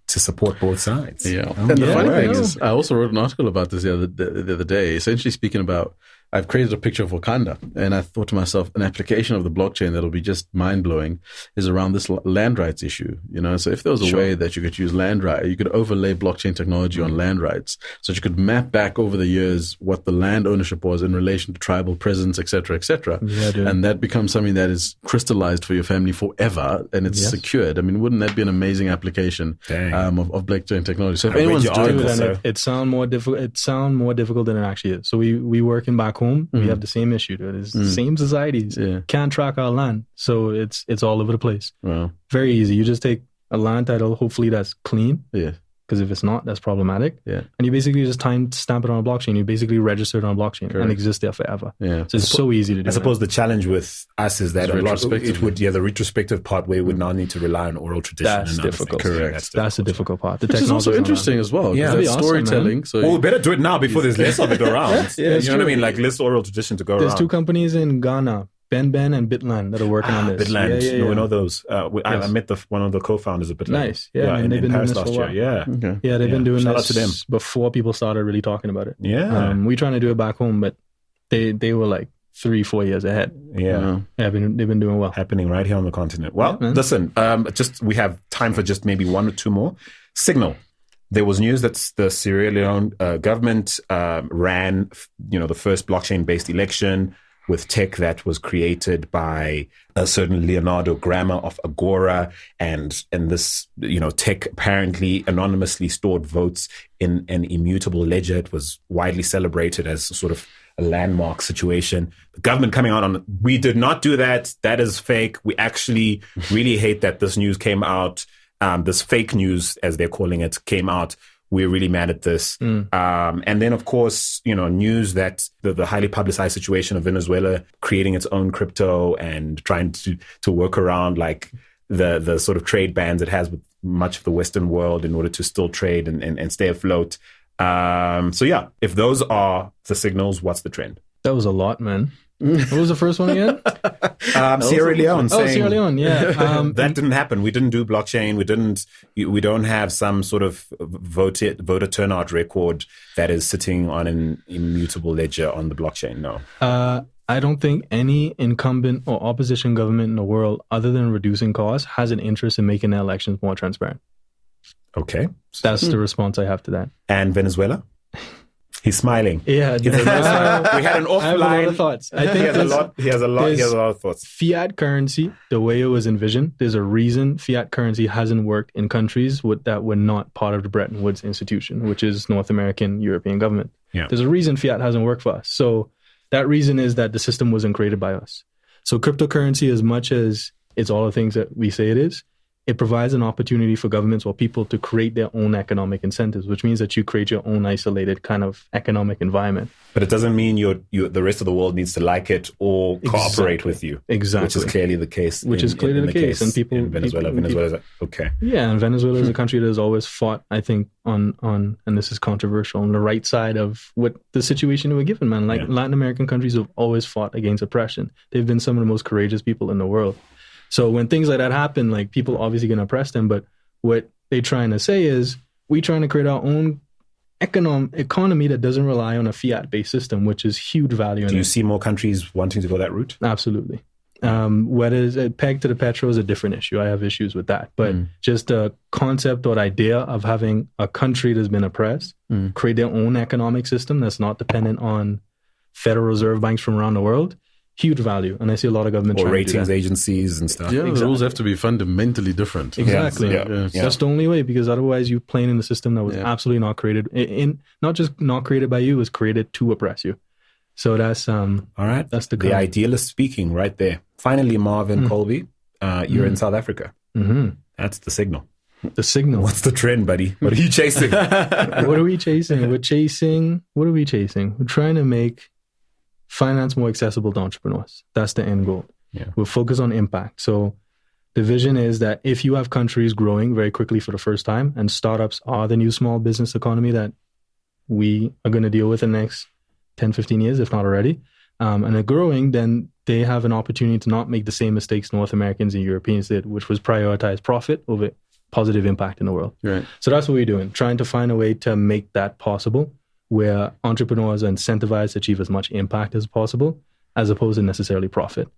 support both sides. Yeah. And the funny thing is, I also wrote an article about this the other day, essentially speaking about, I've created a picture of Wakanda, and I thought to myself, an application of the blockchain that'll be just mind-blowing is around this land rights issue. So if there was a way that you could use land right, you could overlay blockchain technology on land rights, so that you could map back over the years what the land ownership was in relation to tribal presence, et cetera, and that becomes something that is crystallized for your family forever, and it's secured. I mean, wouldn't that be an amazing application of blockchain technology? So if anyone's doing it, it sounds more difficult. It sounds more difficult than it actually is. So we work in back home, we have the same issue. It's the same societies. Can't track our land. So it's all over the place. Wow. Very easy. You just take a land title, hopefully that's clean. Yeah. Because if it's not, that's problematic. Yeah. And you basically just stamp it on a blockchain. You basically register it on a blockchain and exist there forever. Yeah. So it's so easy to do. I suppose the challenge with us is that the retrospective part where we would now need to rely on oral tradition. That's difficult. Correct. That's the difficult part. Which is also interesting as well. Yeah. It's storytelling. So we better do it now before there's less of it around. You know what I mean? Like less oral tradition to go around. There's 2 companies in Ghana, Ben and Bitland, that are working on this. Bitland. We know those. I met one of the co-founders of Bitland. Nice. Yeah, and they've been doing this for a while. Yeah, they've been doing this before people started really talking about it. Yeah. We're trying to do it back home, but they were like 3-4 years ahead. Yeah. They've been doing well. Happening right here on the continent. Well, listen, we have time for just maybe 1 or 2 more. Signal. There was news that the Sierra Leone government ran, the first blockchain-based election with tech that was created by a certain Leonardo Grammer of Agora, and this, tech apparently anonymously stored votes in an immutable ledger. It was widely celebrated as sort of a landmark situation. The government coming out on, we did not do that. That is fake. We actually really hate that this news came out. This fake news, as they're calling it, came out. We're really mad at this. And then, of course, news that the highly publicized situation of Venezuela creating its own crypto and trying to work around like the sort of trade bans it has with much of the Western world in order to still trade and stay afloat. So yeah, if those are the signals, what's the trend? That was a lot, man. What was the first one again? Sierra Leone. Sierra Leone, yeah. That didn't happen. We didn't do blockchain. We don't have some sort of voter turnout record that is sitting on an immutable ledger on the blockchain. No. I don't think any incumbent or opposition government in the world, other than reducing costs, has an interest in making their elections more transparent. Okay. That's the response I have to that. And Venezuela? He's smiling. Yeah, we had an offline. I have a lot of thoughts. I think he has a lot of thoughts. Fiat currency, the way it was envisioned, there's a reason fiat currency hasn't worked in countries that were not part of the Bretton Woods institution, which is North American, European government. Yeah. There's a reason fiat hasn't worked for us. So that reason is that the system wasn't created by us. So cryptocurrency, as much as it's all the things that we say it is, it provides an opportunity for governments or people to create their own economic incentives, which means that you create your own isolated kind of economic environment. But it doesn't mean the rest of the world needs to like it or cooperate with you. Exactly. Which is clearly the case. And people in Venezuela. Venezuela's like, okay. Yeah, and Venezuela is a country that has always fought, I think, on and this is controversial, on the right side of what the situation we're given, man. Like Latin American countries have always fought against oppression. They've been some of the most courageous people in the world. So when things like that happen, like people obviously going to oppress them, but what they're trying to say is we're trying to create our own economy that doesn't rely on a fiat-based system, which is huge value. Do you see more countries wanting to go that route? Absolutely. Whether it's pegged to the petro is a different issue. I have issues with that. But just the concept or idea of having a country that's been oppressed create their own economic system that's not dependent on Federal Reserve banks from around the world, huge value. And I see a lot of governments or ratings agencies and stuff. Yeah, the rules have to be fundamentally different. Exactly. That's the only way, because otherwise you're playing in a system that was absolutely not created, not just not created by you, it was created to oppress you. So that's all right. That's the idealist speaking right there. Finally, Marvin, Coleby, you're in South Africa. That's the signal. The signal. What's the trend, buddy? What are you chasing? What are we chasing? What are we chasing? We're trying to make finance more accessible to entrepreneurs. That's the end goal. Yeah. We'll focus on impact. So the vision is that if you have countries growing very quickly for the first time, and startups are the new small business economy that we are going to deal with in the next 10, 15 years, if not already, and are growing, then they have an opportunity to not make the same mistakes North Americans and Europeans did, which was prioritize profit over positive impact in the world. Right. So that's what we're doing, trying to find a way to make that possible, where entrepreneurs are incentivized to achieve as much impact as possible, as opposed to necessarily profit.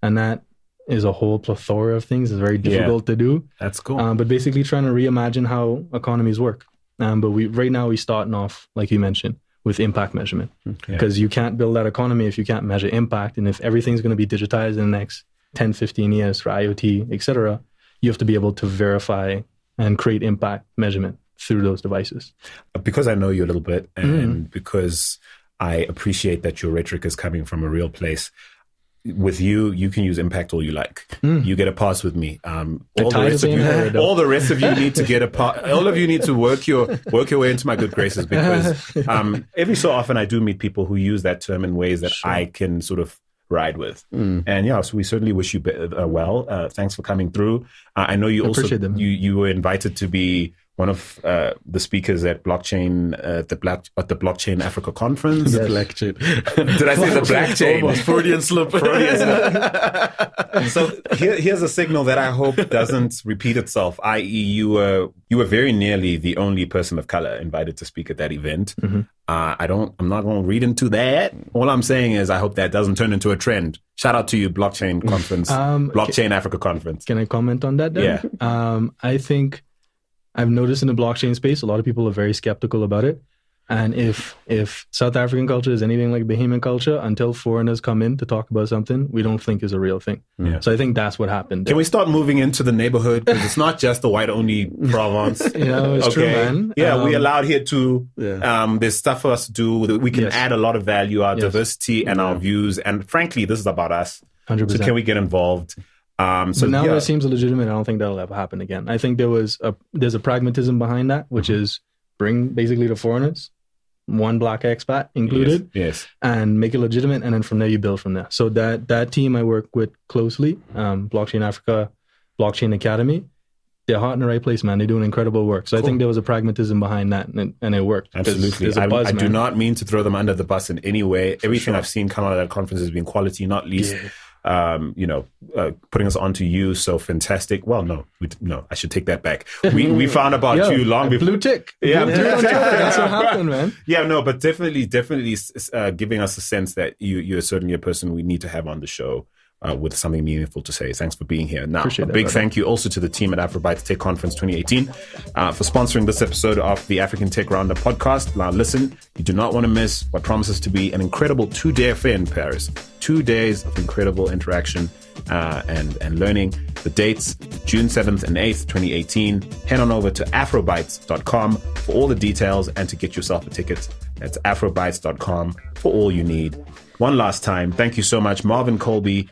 And that is a whole plethora of things. It's very difficult to do. That's cool. But basically trying to reimagine how economies work. But right now we're starting off, like you mentioned, with impact measurement. Because you can't build that economy if you can't measure impact. And if everything's going to be digitized in the next 10, 15 years for IoT, etc., you have to be able to verify and create impact measurement through those devices. Because I know you a little bit, and because I appreciate that your rhetoric is coming from a real place, with you can use impact all you like. You get a pass with me. All the rest of you need to get a pass. All of you need to work your way into my good graces, because every so often I do meet people who use that term in ways that I can sort of ride with. And so we certainly wish you well. Thanks for coming through. I know you also you were invited to be one of the speakers at blockchain at the Blockchain Africa conference. The black chain. Did I say the black chain? Almost Freudian slip. So here's a signal that I hope doesn't repeat itself. I.e., you were very nearly the only person of color invited to speak at that event. I'm not going to read into that. All I'm saying is I hope that doesn't turn into a trend. Shout out to you, Blockchain Conference, Blockchain Africa Conference. Can I comment on that then? Yeah. I think I've noticed in the blockchain space, a lot of people are very skeptical about it. And if South African culture is anything like Bahamian culture, until foreigners come in to talk about something, we don't think is a real thing. So I think that's what happened. Can we start moving into the neighborhood? Because it's not just the white-only province. It's true, man. Yeah, we allowed here too. There's stuff for us to do. We can add a lot of value, our diversity and our views. And frankly, this is about us. 100%. So can we get involved? So now that seems legitimate. I don't think that'll ever happen again. I think there's a pragmatism behind that, which is bring basically the foreigners, one black expat included, and make it legitimate. And then from there, you build from there. So that team I work with closely, Blockchain Africa, Blockchain Academy, they're heart in the right place, man. They're doing incredible work. So I think there was a pragmatism behind that, and it worked. Absolutely. I do not mean to throw them under the bus in any way. Everything I've seen come out of that conference has been quality, not least. Putting us onto you, so fantastic. Well, no, I should take that back. We found about you long before. Blue tick. Yeah, that's what happened, man. Yeah, no, but definitely giving us a sense that you're certainly a person we need to have on the show with something meaningful to say. Thanks for being here. Now, a big thank you also to the team at AfroBytes Tech Conference 2018 for sponsoring this episode of the African Tech Roundup podcast. Now, listen, you do not want to miss what promises to be an incredible 2-day affair in Paris. 2 days of incredible interaction and learning. The dates, June 7th and 8th, 2018. Head on over to afrobytes.com for all the details and to get yourself a ticket. That's afrobytes.com for all you need. One last time, thank you so much, Marvin Coleby,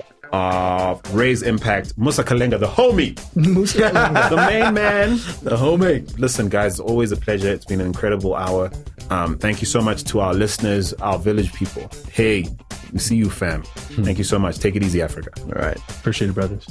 Raise Impact, Musa Kalenga, the homie, the main man, the homie. Listen, guys, it's always a pleasure. It's been an incredible hour. Thank you so much to our listeners, our village people. Hey, we see you, fam. Thank you so much. Take it easy, Africa. All right. Appreciate it, brothers.